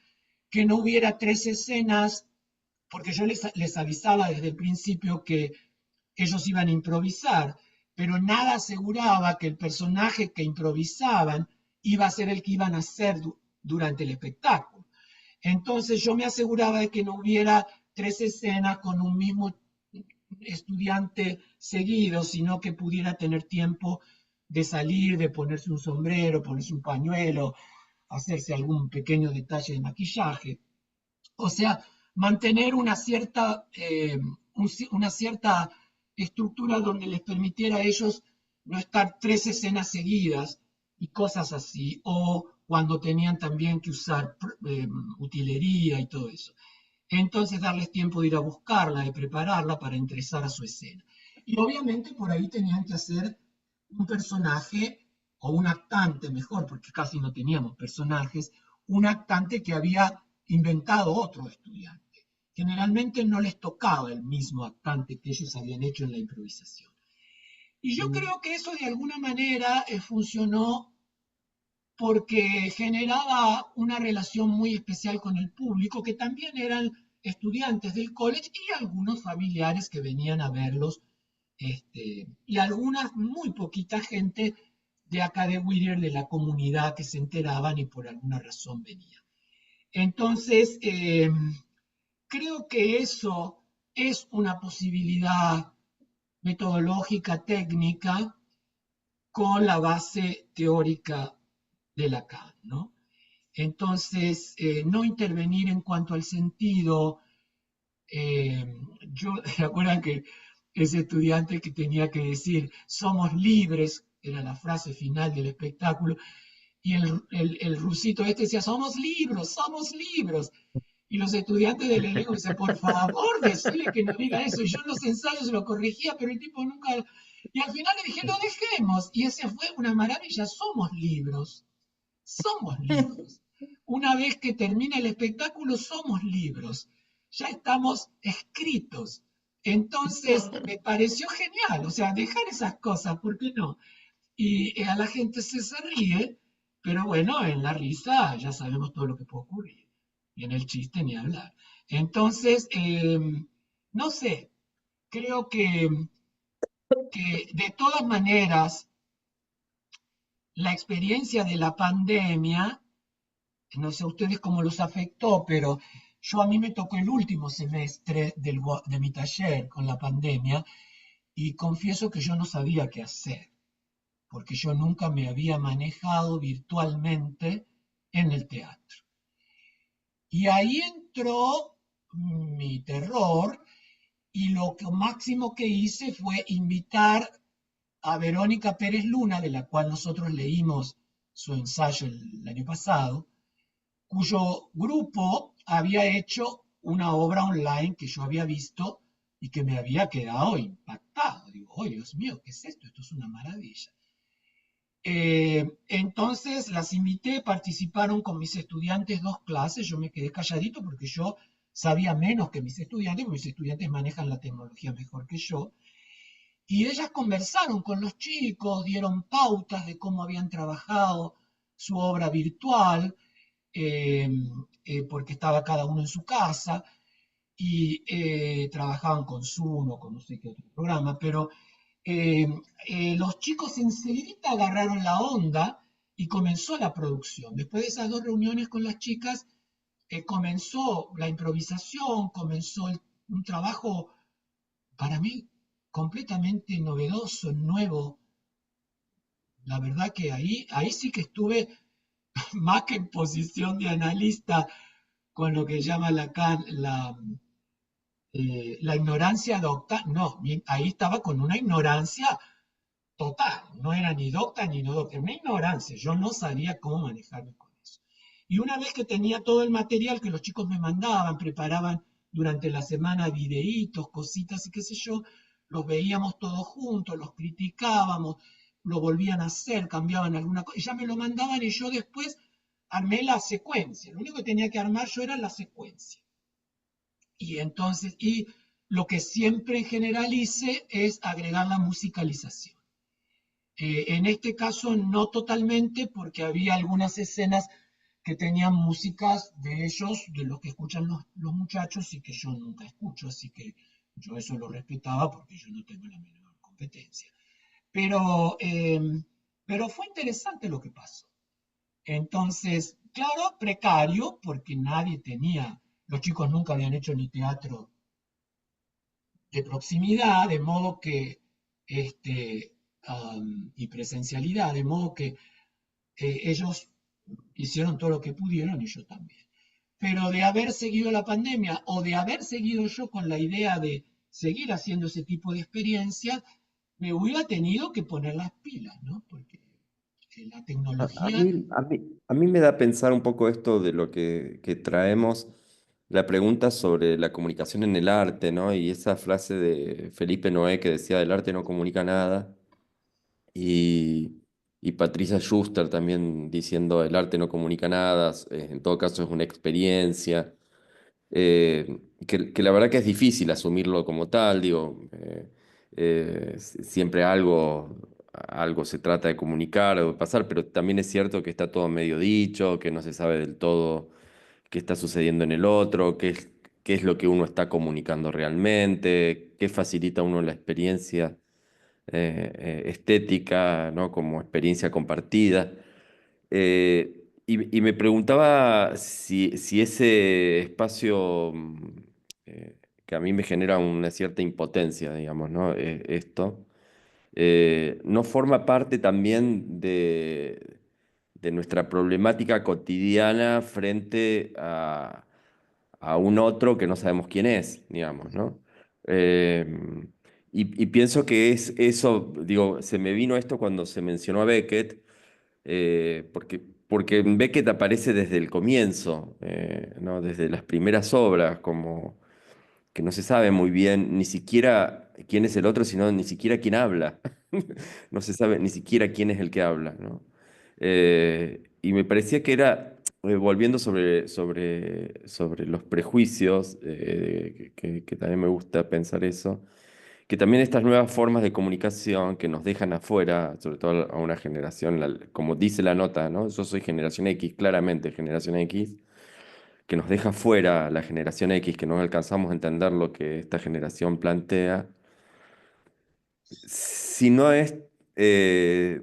que no hubiera 3 escenas, porque yo les avisaba desde el principio que ellos iban a improvisar, pero nada aseguraba que el personaje que improvisaban iba a ser el que iban a hacer durante el espectáculo. Entonces yo me aseguraba de que no hubiera 3 escenas con un mismo estudiante seguido, sino que pudiera tener tiempo de salir, de ponerse un sombrero, ponerse un pañuelo, hacerse algún pequeño detalle de maquillaje. O sea, mantener una cierta estructura donde les permitiera a ellos no estar 3 escenas seguidas y cosas así, o cuando tenían también que usar utilería y todo eso. Entonces darles tiempo de ir a buscarla, de prepararla para ingresar a su escena. Y obviamente por ahí tenían que hacer un personaje o un actante mejor, porque casi no teníamos personajes, un actante que había inventado otro estudiante. Generalmente no les tocaba el mismo actante que ellos habían hecho en la improvisación. Y yo creo que eso de alguna manera funcionó porque generaba una relación muy especial con el público, que también eran estudiantes del college y algunos familiares que venían a verlos, y algunas, muy poquita gente de acá de Whittier, de la comunidad, que se enteraban y por alguna razón venían. Entonces, creo que eso es una posibilidad metodológica, técnica, con la base teórica de Lacan, ¿no? Entonces, no intervenir en cuanto al sentido. Yo, ¿se acuerdan que ese estudiante que tenía que decir somos libres, era la frase final del espectáculo, y el rusito este decía somos libros, Y los estudiantes del elenco dicen, por favor, decirle que no diga eso. Y yo en los ensayos lo corregía, pero el tipo nunca... Y al final le dije, lo dejemos. Y ese fue una maravilla. Somos libros. Somos libros. Una vez que termina el espectáculo, somos libros. Ya estamos escritos. Entonces, me pareció genial. O sea, dejar esas cosas, ¿por qué no? Y a la gente se ríe, pero bueno, en la risa ya sabemos todo lo que puede ocurrir. Y en el chiste ni hablar. Entonces, no sé, creo que de todas maneras, la experiencia de la pandemia, no sé a ustedes cómo los afectó, pero yo a mí me tocó el último semestre de mi taller con la pandemia y confieso que yo no sabía qué hacer, porque yo nunca me había manejado virtualmente en el teatro. Y ahí entró mi terror y lo máximo que hice fue invitar a Verónica Pérez Luna, de la cual nosotros leímos su ensayo el año pasado, cuyo grupo había hecho una obra online que yo había visto y que me había quedado impactado. Digo, oh Dios mío, ¿qué es esto? Esto es una maravilla. Entonces las invité, participaron con mis estudiantes dos clases, yo me quedé calladito porque yo sabía menos que mis estudiantes, porque mis estudiantes manejan la tecnología mejor que yo, y ellas conversaron con los chicos, dieron pautas de cómo habían trabajado su obra virtual, eh, porque estaba cada uno en su casa, y trabajaban con Zoom o con no sé qué otro programa, pero eh, los chicos enseguida agarraron la onda y comenzó la producción. Después de esas dos reuniones con las chicas, comenzó la improvisación, comenzó un trabajo para mí completamente novedoso, nuevo. La verdad que ahí sí que estuve más que en posición de analista con lo que llama la ignorancia docta. No, ahí estaba con una ignorancia total, no era ni docta ni no docta, una ignorancia, yo no sabía cómo manejarme con eso. Y una vez que tenía todo el material que los chicos me mandaban, preparaban durante la semana videitos, cositas y qué sé yo, los veíamos todos juntos, los criticábamos, lo volvían a hacer, cambiaban alguna cosa, y ya me lo mandaban y yo después armé la secuencia. Lo único que tenía que armar yo era la secuencia. Y entonces, y lo que siempre en general hice es agregar la musicalización. En este caso no totalmente porque había algunas escenas que tenían músicas de ellos, de los que escuchan los muchachos y que yo nunca escucho, así que yo eso lo respetaba porque yo no tengo la menor competencia. Pero, pero fue interesante lo que pasó. Entonces, claro, precario porque nadie tenía, los chicos nunca habían hecho ni teatro de proximidad, de modo que, y presencialidad, de modo que ellos hicieron todo lo que pudieron y yo también. Pero de haber seguido la pandemia o de haber seguido yo con la idea de seguir haciendo ese tipo de experiencias, me hubiera tenido que poner las pilas, ¿no? Porque la A tecnología, mí, a mí me da a pensar un poco esto de lo que traemos, la pregunta sobre la comunicación en el arte, ¿no? Y esa frase de Felipe Noé que decía, el arte no comunica nada. Y, y Patricia Schuster también diciendo, el arte no comunica nada, en todo caso es una experiencia. Que la verdad que es difícil asumirlo como tal, digo, siempre algo se trata de comunicar o de pasar, pero también es cierto que está todo medio dicho, que no se sabe del todo qué está sucediendo en el otro, qué es lo que uno está comunicando realmente, qué facilita a uno la experiencia estética, ¿no? Como experiencia compartida. Y me preguntaba si ese espacio que a mí me genera una cierta impotencia, digamos, ¿no? Esto, no forma parte también de nuestra problemática cotidiana frente a un otro que no sabemos quién es, digamos, ¿no? Eh, y pienso que es eso, digo, se me vino esto cuando se mencionó a Beckett, porque porque Beckett aparece desde el comienzo, ¿no? Desde las primeras obras, como que no se sabe muy bien ni siquiera quién es el otro, sino ni siquiera quién habla. No se sabe ni siquiera quién es el que habla, ¿no? Y me parecía que era, volviendo sobre los prejuicios, que también me gusta pensar eso, que también estas nuevas formas de comunicación que nos dejan afuera, sobre todo a una generación, como dice la nota, ¿no? Yo soy generación X, claramente generación X, que nos deja fuera la generación X, que no alcanzamos a entender lo que esta generación plantea, si no es eh,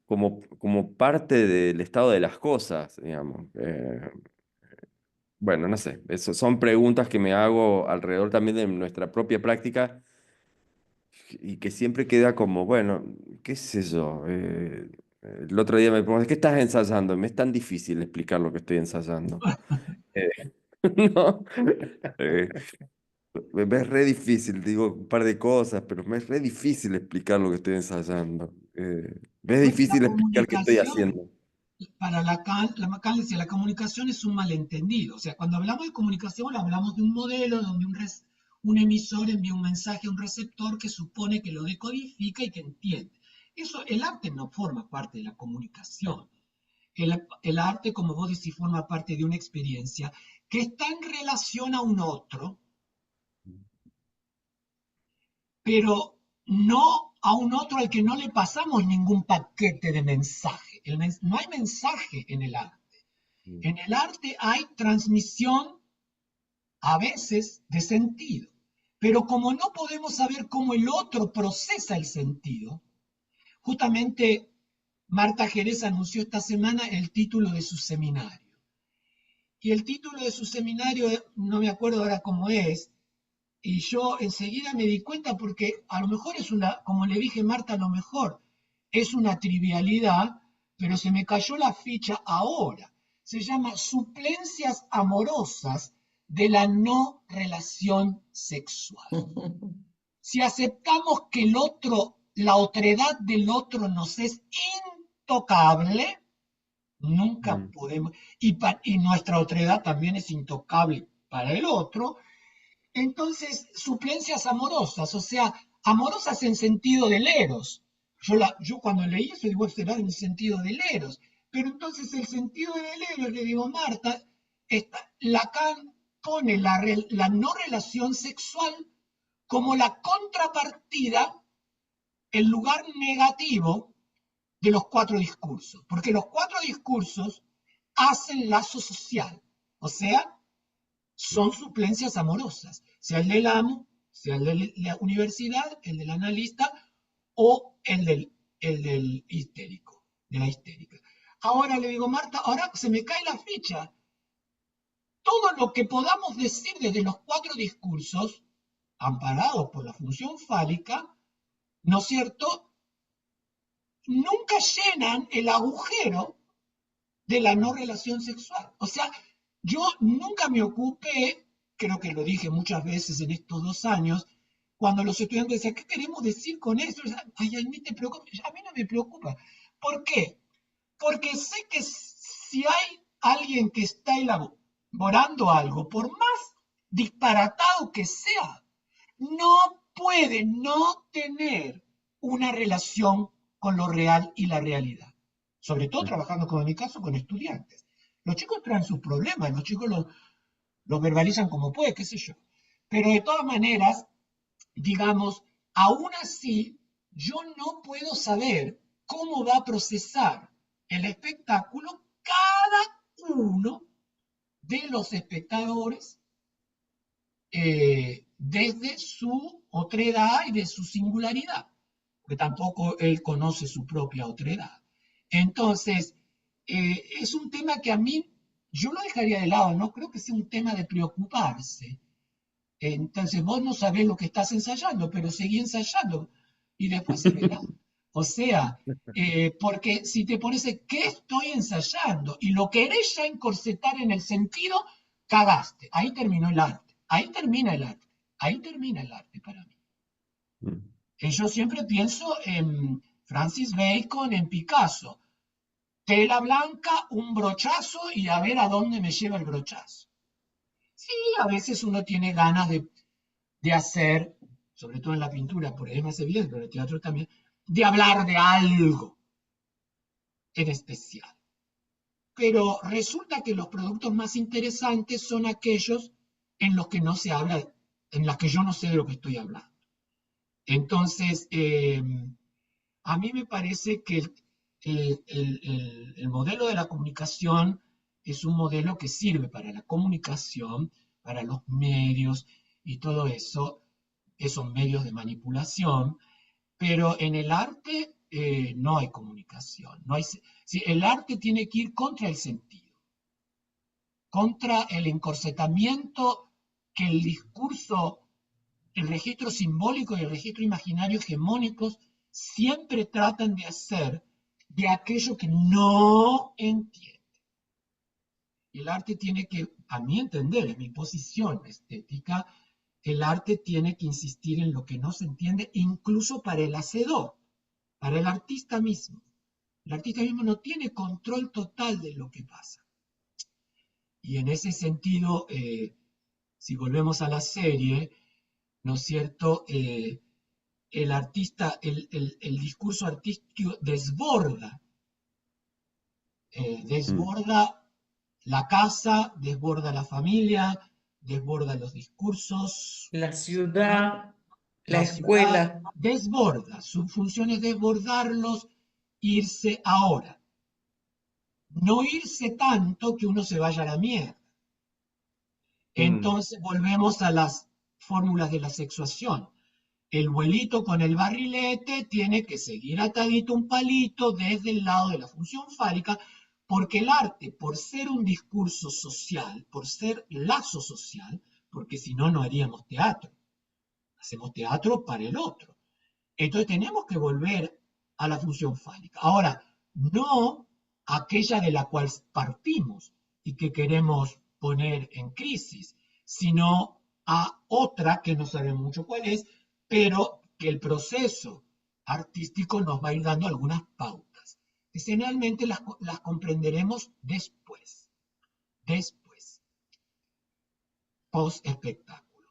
como parte del estado de las cosas, digamos. Bueno, no sé, eso son preguntas que me hago alrededor también de nuestra propia práctica y que siempre queda como, bueno, qué sé yo. El otro día me pregunté, ¿qué estás ensayando? Me es tan difícil explicar lo que estoy ensayando. Eh, ¿no? Eh, me es re difícil, digo un par de cosas, pero me es re difícil explicar lo que estoy ensayando. Me es Bueno, la difícil explicar qué estoy comunicación, haciendo. para Lacan decía, la comunicación es un malentendido. O sea, cuando hablamos de comunicación, hablamos de un modelo donde un emisor envía un mensaje a un receptor que supone que lo decodifica y que entiende. Eso, el arte no forma parte de la comunicación. El arte, como vos decís, forma parte de una experiencia que está en relación a un otro, pero no a un otro al que no le pasamos ningún paquete de mensaje. No hay mensaje en el arte. En el arte hay transmisión a veces de sentido, pero como no podemos saber cómo el otro procesa el sentido, justamente Marta Jerez anunció esta semana el título de su seminario. Y el título de su seminario, no me acuerdo ahora cómo es, y yo enseguida me di cuenta porque a lo mejor es una, como le dije Marta, a lo mejor es una trivialidad, pero se me cayó la ficha ahora. Se llama Suplencias amorosas de la no relación sexual. Si aceptamos que el otro, la otredad del otro nos es intocable, nunca Mm, podemos, y nuestra otredad también es intocable para el otro, entonces, suplencias amorosas, o sea, amorosas en sentido del eros. Yo cuando leí eso digo, será en el sentido del eros. Pero entonces el sentido del eros, le digo, Marta, Lacan pone la no relación sexual como la contrapartida, el lugar negativo de los cuatro discursos. Porque los cuatro discursos hacen lazo social. O sea, son suplencias amorosas, sea el del amo, sea el de la universidad, el del analista o el del histérico, de la histérica. Ahora le digo, Marta, ahora se me cae la ficha. Todo lo que podamos decir desde los cuatro discursos, amparados por la función fálica, ¿no es cierto? Nunca llenan el agujero de la no relación sexual. O sea, yo nunca me ocupé, creo que lo dije muchas veces en estos 2 años, cuando los estudiantes decían, ¿qué queremos decir con esto? Ay, a mí te preocupa. A mí no me preocupa. ¿Por qué? Porque sé que si hay alguien que está elaborando algo, por más disparatado que sea, no puede no tener una relación con lo real y la realidad. Sobre todo mm, trabajando, como en mi caso, con estudiantes. Los chicos traen sus problemas, los chicos los verbalizan como puede, qué sé yo. Pero de todas maneras, digamos, aún así, yo no puedo saber cómo va a procesar el espectáculo cada uno de los espectadores desde su otredad y de su singularidad, porque tampoco él conoce su propia otredad. Entonces, es un tema que a mí, yo lo dejaría de lado, no creo que sea un tema de preocuparse. Entonces, vos no sabés lo que estás ensayando, pero seguí ensayando y después se verá. O sea, porque si te pones, ¿qué estoy ensayando? Y lo querés ya encorsetar en el sentido, cagaste. Ahí terminó el arte. Ahí termina el arte. Ahí termina el arte para mí. mm, Yo siempre pienso en Francis Bacon, en Picasso. tela blanca, un brochazo y a ver a dónde me lleva el brochazo. Sí, a veces uno tiene ganas de hacer, sobre todo en la pintura, por ahí es más evidente, pero en el teatro también, de hablar de algo en especial. Pero resulta que los productos más interesantes son aquellos en los que no se habla, en los que yo no sé de lo que estoy hablando. Entonces, a mí me parece que el modelo de la comunicación es un modelo que sirve para la comunicación, para los medios y todo eso, esos medios de manipulación, pero en el arte no hay comunicación. No hay, sí, el arte tiene que ir contra el sentido, contra el encorsetamiento que el discurso, el registro simbólico y el registro imaginario hegemónicos siempre tratan de hacer de aquello que no entiende. Y el arte tiene que, a mi entender, en mi posición estética, el arte tiene que insistir en lo que no se entiende, incluso para el hacedor, para el artista mismo. El artista mismo no tiene control total de lo que pasa. Y en ese sentido, si volvemos a la serie, ¿no es cierto? El artista, el discurso artístico desborda, Mm. desborda la casa, desborda la familia, desborda los discursos, La ¿no? ciudad, la La ciudad escuela. desborda, su función es desbordarlos, irse ahora, no irse tanto que uno se vaya a la mierda. Mm. Entonces volvemos a las fórmulas de la sexuación. El vuelito con el barrilete tiene que seguir atadito un palito desde el lado de la función fálica, porque el arte, por ser un discurso social, por ser lazo social, porque si no, no haríamos teatro. Hacemos teatro para el otro. Entonces tenemos que volver a la función fálica. Ahora, no aquella de la cual partimos y que queremos poner en crisis, sino a otra que no sabemos mucho cuál es, pero que el proceso artístico nos va a ir dando algunas pautas. Que generalmente las comprenderemos después, post espectáculo.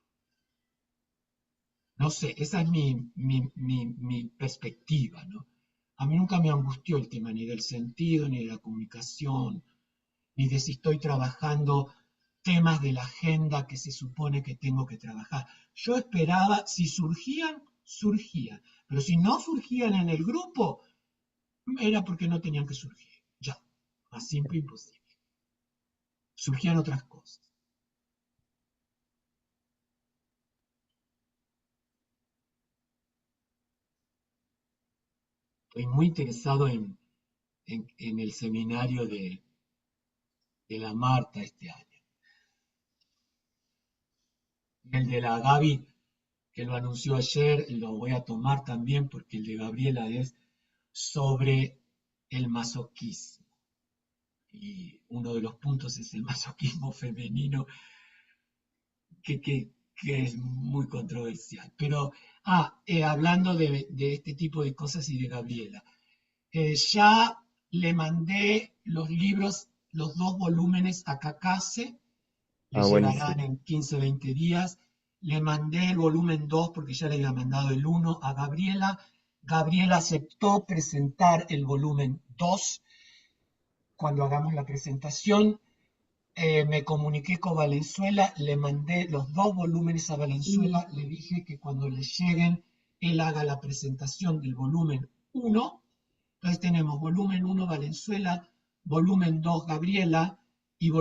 No sé, esa es mi perspectiva, ¿no? A mí nunca me angustió el tema ni del sentido, ni de la comunicación, ni de si estoy trabajando temas de la agenda que se supone que tengo que trabajar. Yo esperaba, si surgían, surgían, pero si no surgían en el grupo, era porque no tenían que surgir. Ya, más simple imposible. Surgían otras cosas. Estoy muy interesado en el seminario de la Marta este año. El de la Gaby, que lo anunció ayer, lo voy a tomar también porque el de Gabriela es sobre el masoquismo. Y uno de los puntos es el masoquismo femenino, que, que, que es muy controversial. Pero, hablando de este tipo de cosas y de Gabriela, ya le mandé los libros, los 2 volúmenes a Cacase, le Ah, llegarán buenísimo. en 15, 20 días. Le mandé el volumen 2 porque ya le había mandado el 1 a Gabriela. Gabriela aceptó presentar el volumen 2 cuando hagamos la presentación. Me comuniqué con Valenzuela, le mandé los 2 volúmenes a Mm. Valenzuela, le dije que cuando le lleguen él haga la presentación del volumen 1. Entonces tenemos volumen 1 Valenzuela, volumen 2 Gabriela y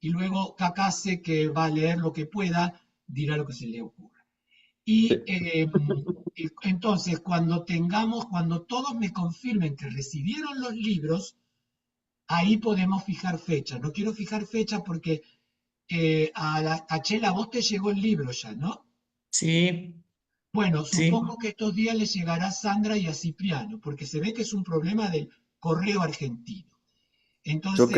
y luego Cacase, que va a leer lo que pueda, dirá lo que se le ocurra. Y Sí. entonces cuando todos me confirmen que recibieron los libros, ahí podemos fijar fecha. No quiero fijar fecha porque a Chela, vos te llegó el libro ya, ¿no? Sí, Bueno, sí. supongo que estos días les llegará a Sandra y a Cipriano, porque se ve que es un problema del correo argentino. Yo Entonces,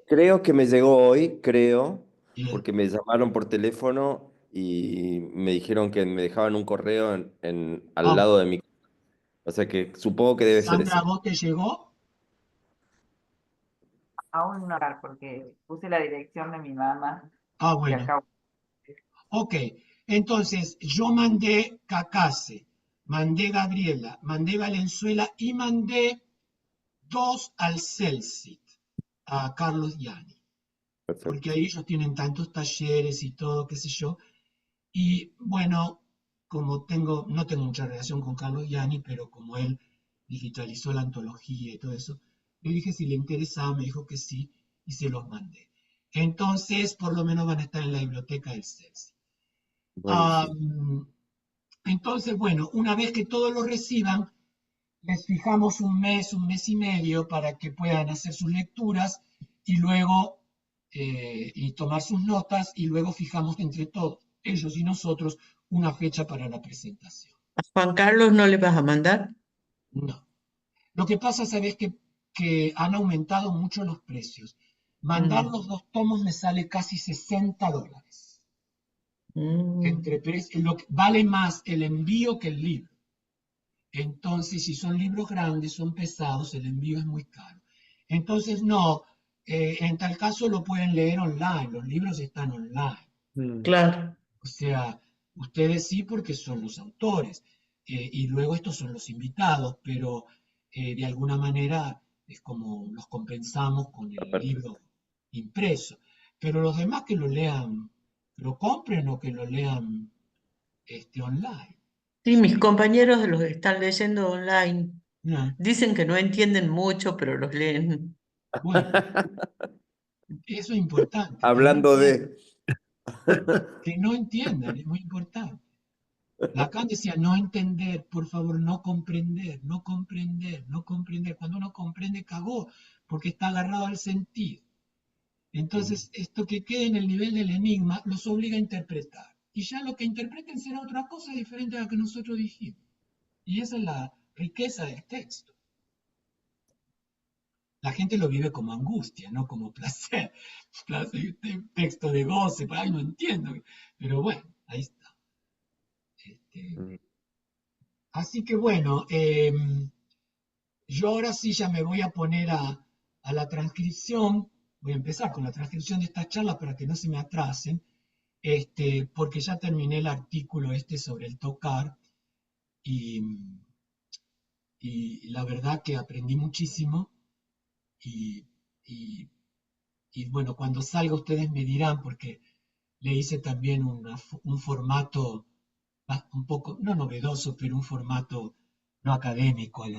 creo que me llegó hoy, creo, bien, porque me llamaron por teléfono y me dijeron que me dejaban un correo al vamos. lado de mi... O sea que supongo que debe ser Sandra, ese. ¿vos te llegó? Aún no, porque puse la dirección de mi mamá Ah, y bueno. acá. Ok. Entonces, yo mandé Cacase, mandé Gabriela, mandé Valenzuela y mandé dos al Celsit, a Carlos Gianni, porque Perfecto. ahí ellos tienen tantos talleres y todo, qué sé yo. Y bueno, como no tengo mucha relación con Carlos Gianni, pero como él digitalizó la antología y todo eso, le dije si le interesaba, me dijo que sí, y se los mandé. Entonces, por lo menos van a estar en la biblioteca del CELSI. Buenísimo. Entonces, bueno, una vez que todos lo reciban, les fijamos un mes y medio para que puedan hacer sus lecturas y luego y tomar sus notas y luego fijamos entre todos, ellos y nosotros, una fecha para la presentación. ¿A Juan Carlos no le vas a mandar? No. Lo que pasa, sabes que han aumentado mucho los precios. Mandar Mm, los dos tomos me sale casi $60. mm, Vale más el envío que el libro. Entonces, si son libros grandes, son pesados, el envío es muy caro. Entonces, no, en tal caso lo pueden leer online, los libros están online. claro. O sea, ustedes sí porque son los autores, y luego estos son los invitados, pero de alguna manera es como los compensamos con Está el perfecto. libro impreso. Pero los demás que lo lean, que lo compren o que lo lean online. Sí, mis compañeros los están leyendo online. Ah, Dicen que no entienden mucho, pero los leen. bueno, eso es importante, que no Hablando entiendan, de... que no entiendan, es muy importante. Lacan decía no entender, por favor, no comprender, no comprender, no comprender. Cuando uno comprende, cagó, porque está agarrado al sentido. Entonces, esto que quede en el nivel del enigma los obliga a interpretar. Y ya lo que interpreten será otra cosa diferente a la que nosotros dijimos. Y esa es la riqueza del texto. La gente lo vive como angustia, no como placer. Texto de goce, por ahí no entiendo. Pero bueno, ahí está. Este, así que bueno, yo ahora sí ya me voy a poner a la transcripción, voy a empezar con la transcripción de esta charla para que no se me atrasen, porque ya terminé el artículo sobre el tocar y, y la verdad que aprendí muchísimo y, y- y bueno, cuando salga ustedes me dirán porque le hice también un formato un poco, no novedoso, pero un formato no académico al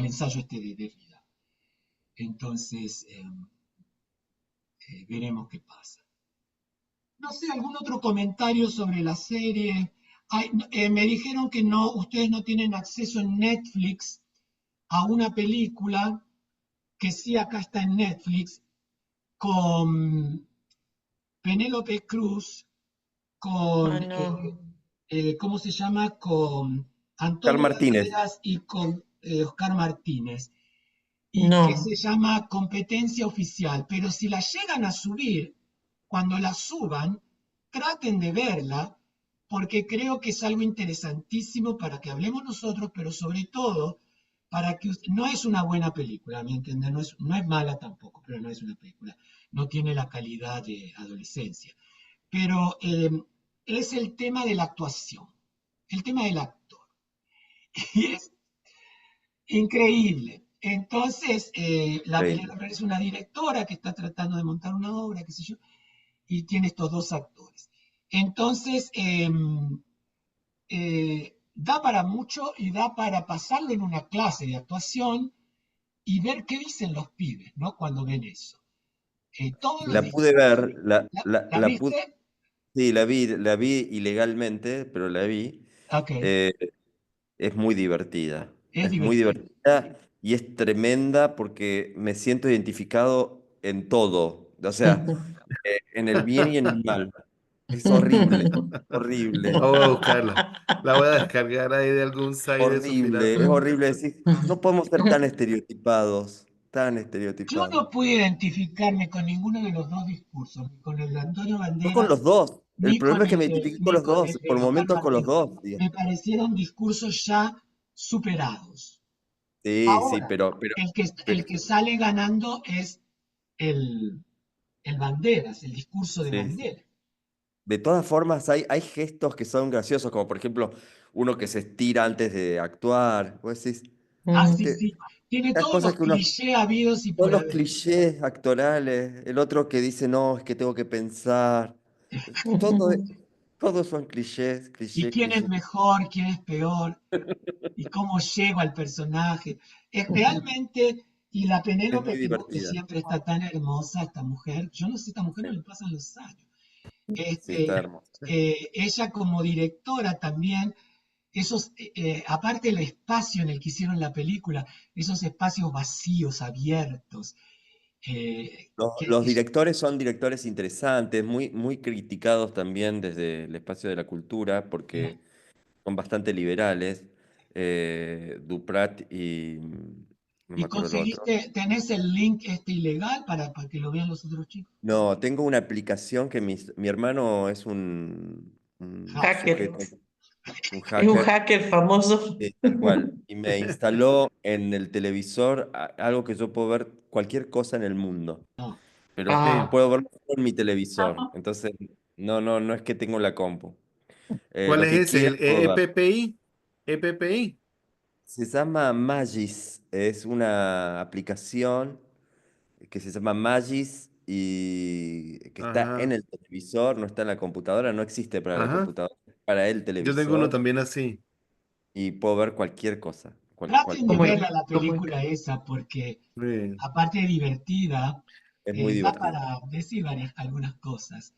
ensayo de Derrida. Entonces, veremos qué pasa. No sé, algún otro comentario sobre la serie. Ay, me dijeron que no, ustedes no tienen acceso en Netflix a una película que sí acá está en Netflix con Penélope Cruz, Ah, con, no. ¿cómo se llama? Con Carl Antonio Martínez. Banderas y con Oscar Martínez, y que No. se llama Competencia Oficial. Pero si la llegan a subir, cuando la suban, traten de verla, porque creo que es algo interesantísimo para que hablemos nosotros, pero sobre todo para que no es una buena película, a mi entender, no es mala tampoco, pero no es una película, no tiene la calidad de adolescencia. Pero es el tema de la actuación, el tema del actor. Y es increíble. Entonces, la Increíble. Milena es una directora que está tratando de montar una obra, qué sé yo, y tiene estos dos actores. Entonces, da para mucho y da para pasarlo en una clase de actuación y ver qué dicen los pibes, ¿no? Cuando ven eso. Todos los La pude discursos, ver, la, ¿la, la, la la pude, viste? sí, la vi ilegalmente, pero la vi. Ok, Eh, es muy divertida. es Es muy divertido. divertida y es tremenda porque me siento identificado en todo. O sea, en el bien y en el mal. Es horrible, horrible, Vamos a buscarla. La voy a descargar ahí de algún site de esos horrible. Es piratas. horrible decir, no podemos ser tan estereotipados, tan Yo estereotipados. no pude identificarme con ninguno de los dos discursos, ni con el de Antonio Yo con Banderas, los dos. El ni problema con es que el me de, identifiqué con ni los con el dos, de por Oscar momentos con los Martínez. dos, digamos. Me parecieron discursos ya superados. Sí, sí, Ahora, el que pero sale ganando es el, el Banderas, el discurso de Sí, sí. Banderas. De todas formas, hay gestos que son graciosos, como por ejemplo uno que se estira antes de actuar. Vos decís, Ah, Mm. sí, "Este- sí. Tiene estas todos cosas los que uno, clichés habidos y todos por los haber. clichés actorales, el otro que dice, no, es que tengo que pensar. Todo, todos son clichés, Y clichés, quién es clichés. mejor, quién es peor, y cómo llego al personaje. Es realmente, y la Es Penélope muy Cruz, que divertida. siempre está tan hermosa, esta mujer, yo no sé, esta mujer no Sí, le pasan los años. sí, está Este, hermoso. ella como directora también, aparte el espacio en el que hicieron la película, esos espacios vacíos, abiertos, Los directores son directores interesantes, muy, muy criticados también desde el espacio de la cultura, porque son bastante liberales. Duprat y no me y acuerdo el otro. tenés el link ilegal para que lo vean los otros chicos. No, tengo una aplicación que mi hermano es un Hacker. sujeto, un Es un hacker, hacker famoso. tal cual, y me instaló en el televisor algo que yo puedo ver cualquier cosa en el mundo, No. pero Sí. Ah, puedo verlo solo en mi televisor. Entonces, no es que tengo la compu. ¿Cuál Lo es que ese? quiera ¿El puedo ver. EPPI? ¿EPPI? Se llama Magis, es una aplicación que se llama Magis y que está en Ajá, el televisor, no está en la computadora, no existe para la ajá. computadora, es para el Yo tengo uno televisor también así. y puedo ver cualquier cosa, Traten de cualquier como, cosa. verla la como, película esa, porque Sí. aparte de divertida, Es muy da divertido. para decir algunas cosas.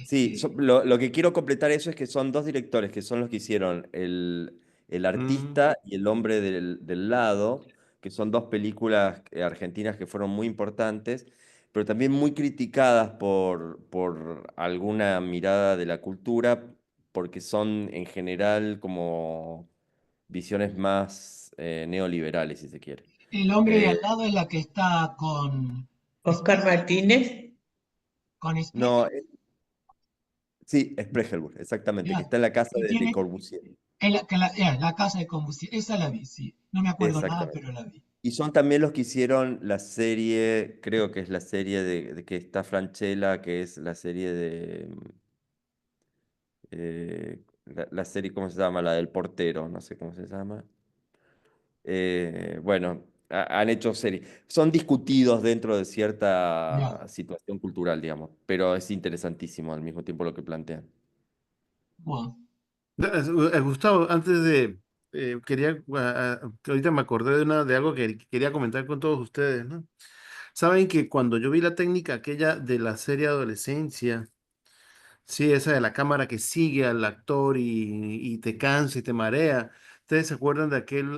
Sí, Este, lo que quiero completar eso es que son dos directores que son los que hicieron el Mm. artista y el hombre del lado, que son dos películas argentinas que fueron muy importantes, pero también muy criticadas por alguna mirada de la cultura, porque son en general como visiones más neoliberales, si se quiere. el hombre de Eh, al lado es la que está con Oscar Spiegelberg, Martínez. con no, Spiegelberg, sí, Spiegelberg, exactamente, que ya, está en la casa que de tiene Corbusier. la casa de combustible. Esa la vi, sí. No me acuerdo nada, Exactamente. pero la vi. Y son también los que hicieron la serie, creo que es la serie de que está Francella, que es la serie de, la serie, ¿cómo se llama? La del portero, no sé cómo se llama. Bueno, han hecho series. Son discutidos dentro de Ya, cierta situación cultural, digamos, pero es interesantísimo al mismo tiempo lo que plantean. bueno, Gustavo, antes de, quería, que ahorita me acordé de algo que quería comentar con todos ustedes, ¿no? Saben que cuando yo vi la técnica aquella de la serie Adolescencia, sí, esa de la cámara que sigue al actor y te cansa y te marea, ¿ustedes se acuerdan de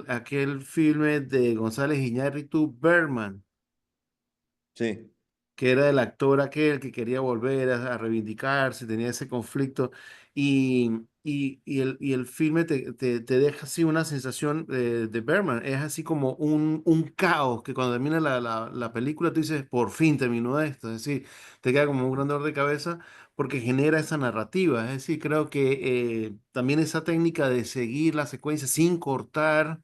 aquel filme de González Iñárritu, Berman? Sí, Que era el actor aquel que quería volver a reivindicarse, tenía ese conflicto, y el filme te deja así una sensación de Berman, es así como un caos, que cuando termina la película tú dices, por fin terminó esto, es decir, te queda como un gran dolor de cabeza porque genera esa narrativa, es decir, creo que también esa técnica de seguir la secuencia sin cortar,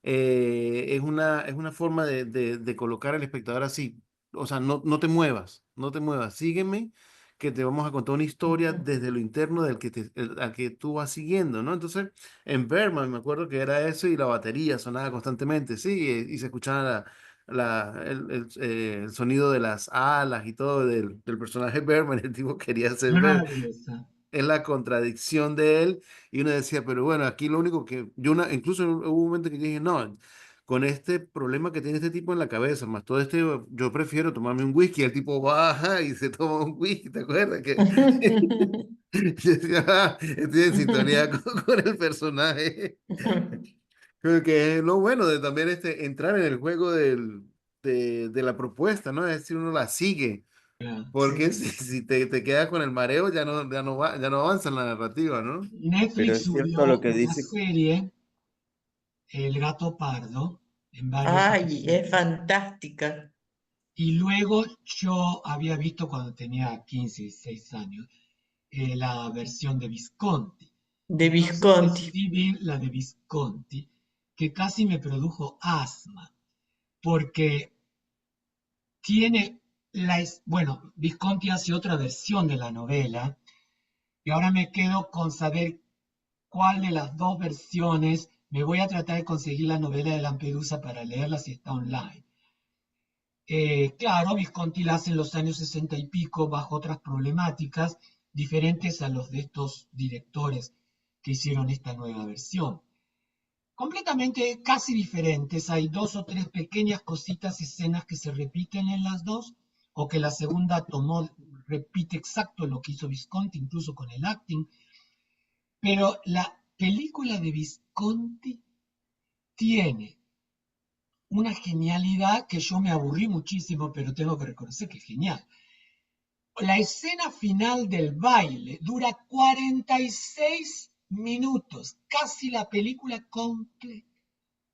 es una forma de colocar al espectador así, o sea, no te muevas, no te muevas, sígueme, que te vamos a contar una historia desde lo interno al que tú vas siguiendo, ¿no? Entonces, en Berman me acuerdo que era eso y la batería sonaba constantemente, sí, y se escuchaba el sonido de las alas y todo del personaje Berman, el tipo quería hacer yo no ver, la vi esa. es la contradicción de él, y uno decía, pero bueno, aquí lo único que, incluso hubo un momento que yo dije, no, con este problema que tiene este tipo en la cabeza, más todo este, yo prefiero tomarme un whisky, el tipo baja y se toma un whisky, ¿te acuerdas? Que yo decía, "Ah, estoy en sintonía con el personaje, creo que es lo bueno de también entrar en el juego de la propuesta, ¿no? Es decir, uno la sigue. Ya. Porque si te quedas con el mareo, ya no avanza en la narrativa, ¿no? pero Netflix es cierto lo subió que una dice. serie, El Gato Pardo, en varios Ay, es episodios. fantástica. Y luego yo había visto cuando tenía 15, 16 años la versión de Visconti. De Entonces Visconti. decidí ver la de Visconti, que casi me produjo asma, porque tiene Bueno, Visconti hace otra versión de la novela y ahora me quedo con saber cuál de las dos versiones. Me voy a tratar de conseguir la novela de Lampedusa para leerla si está online. Claro, Visconti la hace en los años 60 y pico bajo otras problemáticas diferentes a los de estos directores que hicieron esta nueva versión. Completamente casi diferentes, hay dos o tres pequeñas cositas, escenas que se repiten en las dos, o que la segunda repite exacto lo que hizo Visconti, incluso con el acting, pero la película de Visconti tiene una genialidad que yo me aburrí muchísimo, pero tengo que reconocer que es genial. La escena final del baile dura 46 minutos, casi la película completa.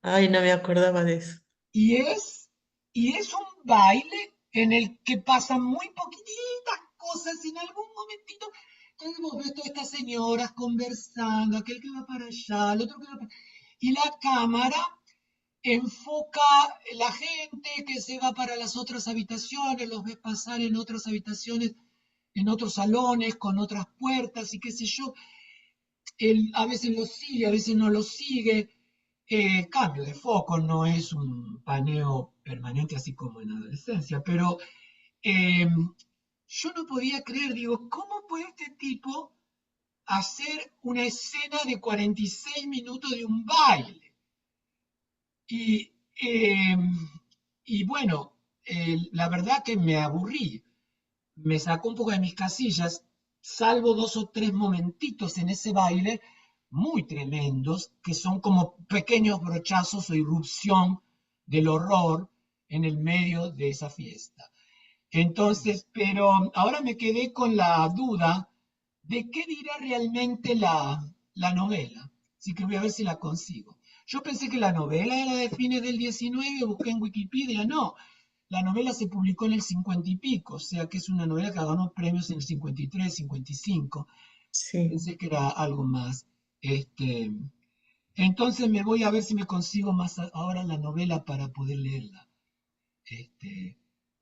Ay, no me acordaba de eso. Y es un baile en el que pasan muy poquititas cosas en algún momentito. Entonces vos ves todas estas señoras conversando, aquel que va para allá, el otro que va para... Y la cámara enfoca la gente que se va para las otras habitaciones, los ves pasar en otras habitaciones, en otros salones, con otras puertas y qué sé yo. Él a veces lo sigue, a veces no lo sigue. Cambio de foco, no es un paneo permanente así como en adolescencia, pero yo no podía creer, digo, ¿cómo puede este tipo hacer una escena de 46 minutos de un baile? Y, eh, y bueno, la verdad que me aburrí, me sacó un poco de mis casillas, salvo dos o tres momentitos en ese baile muy tremendos, que son como pequeños brochazos o irrupción del horror en el medio de esa fiesta. Entonces, pero ahora me quedé con la duda de qué dirá realmente la novela. Así que voy a ver si la consigo. Yo pensé que la novela era de fines del 19, busqué en Wikipedia, no. La novela se publicó en el 50 y pico, o sea que es una novela que ganó premios en el 53, 55. Sí. Pensé que era algo más. Este, entonces me voy a ver si me consigo más ahora la novela para poder leerla. Este,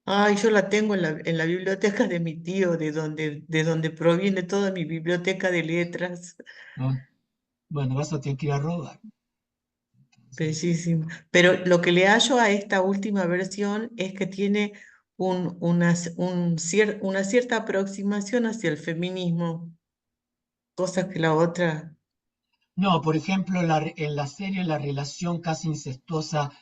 Ay, yo la tengo en la biblioteca de mi tío, de donde proviene toda mi biblioteca de letras. ¿no? Bueno, vas a tener que ir a robar. Entonces, Bellísimo. Pero lo que le hallo a esta última versión es que tiene una cierta aproximación hacia el feminismo, cosas que la otra, no, por ejemplo, en la serie la relación casi incestuosa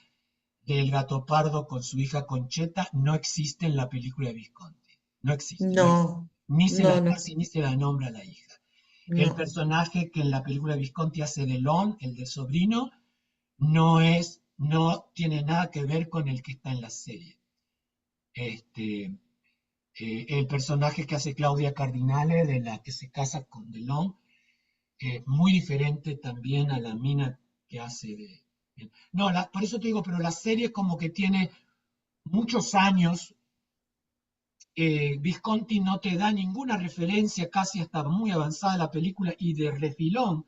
del gato pardo con su hija Concheta no existe en la película de Visconti. No existe, no existe. no, Ni se la no, no, casi ni se la nombra a la hija. El no. personaje que en la película de Visconti hace de Lon, el de sobrino, no tiene nada que ver con el que está en la serie. Este, el personaje que hace Claudia Cardinale, de la que se casa con Delon, muy diferente también a la mina que hace de... No, por eso te digo, pero la serie como que tiene muchos años. Visconti no te da ninguna referencia, casi hasta muy avanzada la película, y de refilón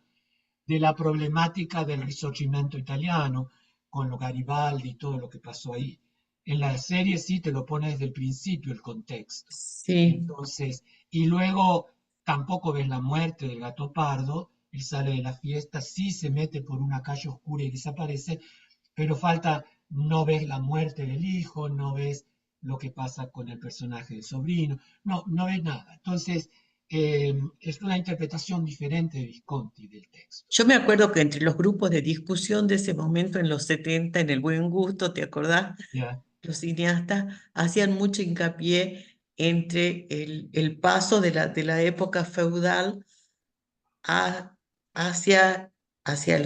de la problemática del Risorgimento italiano, con lo Garibaldi y todo lo que pasó ahí. En la serie sí te lo pone desde el principio el contexto. Sí. Entonces, y luego tampoco ves la muerte del gato pardo, él sale de la fiesta, sí se mete por una calle oscura y desaparece, pero falta, no ves la muerte del hijo, no ves lo que pasa con el personaje del sobrino, no ves nada. Entonces, es una interpretación diferente de Visconti del texto. Yo me acuerdo que entre los grupos de discusión de ese momento en los 70, en el Buen Gusto, ¿te acordás? ¿Ya? Los cineastas hacían mucho hincapié entre el paso de la época feudal a- hacia, hacia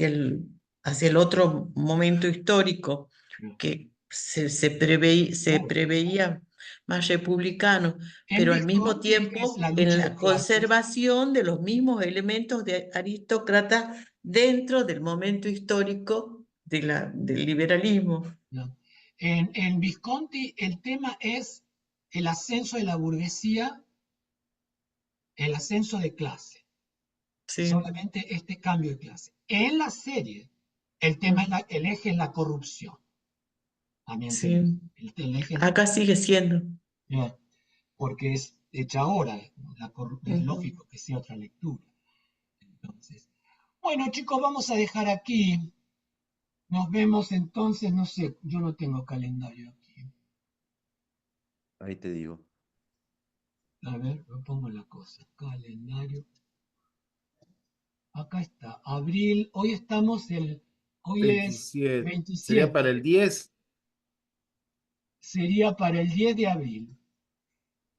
el otro momento histórico ¿Ya? que se Claro. preveía más republicano, En pero al mismo Visconti es tiempo la en lucha de la clases. conservación de los mismos elementos de aristócrata dentro del momento histórico del liberalismo. ¿No? En Visconti el tema es el ascenso de la burguesía, el ascenso de clase, Sí. solamente este cambio de clase. En la serie, el tema, Mm. el eje es la corrupción. a mi entender. Sí, El eje acá sigue siendo. bien, porque es hecha ahora, es Ujú. lógico que sea otra lectura. Entonces, bueno, chicos, vamos a dejar aquí. Nos vemos entonces, no sé, yo no tengo calendario aquí. Ahí te digo. A ver, lo pongo la cosa. Calendario. Acá está. Abril. Hoy es 27. Sería 27. para el 10. Sería para el 10 de abril.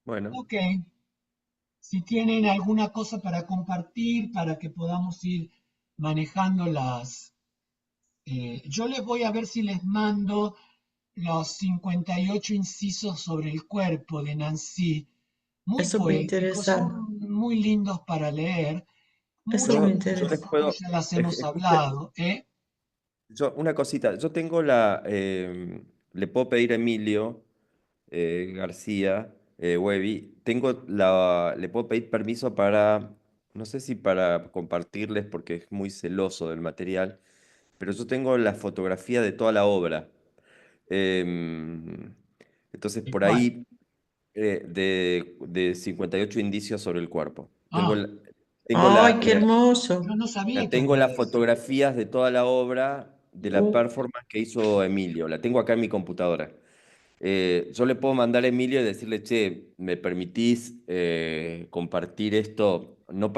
Bueno, Ok. Si tienen alguna cosa para compartir, para que podamos ir manejando yo les voy a ver si les mando los 58 incisos sobre el cuerpo de Nancy, muy Eso me poéticos, interesa. son muy lindos para leer. Eso Muchas me de yo estas les interesa. cosas puedo, ya las hemos hablado, ¿eh? una cosita, yo tengo le puedo pedir a Emilio García, Webby, le puedo pedir permiso para, no sé si para compartirles porque es muy celoso del material, pero yo tengo la fotografía de toda la obra. Em, entonces, ¿De por cuál? ahí, de 58 indicios sobre el cuerpo. Ah, Tengo ¡Ay, qué hermoso! yo no sabía que tengo había las eso. fotografías de toda la obra, de la Uh, performance que hizo Emilio. La tengo acá en mi computadora. Yo le puedo mandar a Emilio y decirle, che, ¿me permitís compartir esto? No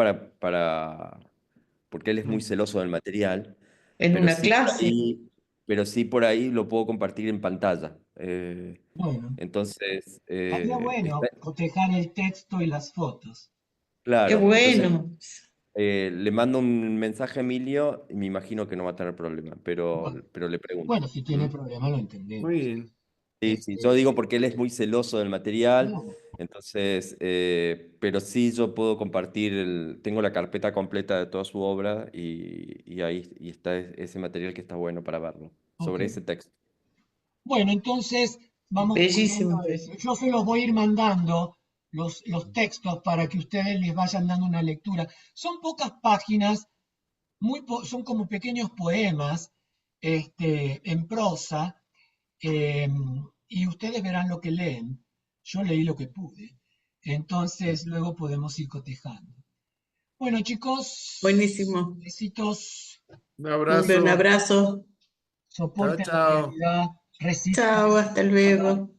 porque él es muy Mm, celoso del material, en pero una sí por clase. ahí, pero sí por ahí lo puedo compartir en pantalla. bueno, Entonces, estaría bueno cotejar el texto y las fotos. ¡Qué claro, entonces bueno! le mando un mensaje a Emilio y me imagino que no va a tener problema, Bueno, pero le pregunto. bueno, si ¿Mm? tiene problema lo Muy entendemos. bien. Sí, sí, yo Este, digo porque él es muy celoso del material, no, entonces, pero sí yo puedo compartir, tengo la carpeta completa de toda su obra y ahí está ese material que está bueno para verlo, ok. sobre ese texto. Bueno, entonces vamos Bellísimo. poniendo eso. Yo se los voy a ir mandando los textos para que ustedes les vayan dando una lectura. Son pocas páginas, son como pequeños poemas en prosa, eh, y ustedes verán lo que leen. Yo leí lo que pude. Entonces luego podemos ir cotejando. Bueno, chicos, Buenísimo. besitos, Un Un abrazo. abrazo. Chao, soporten la chao. realidad, resistan. Chao, hasta luego.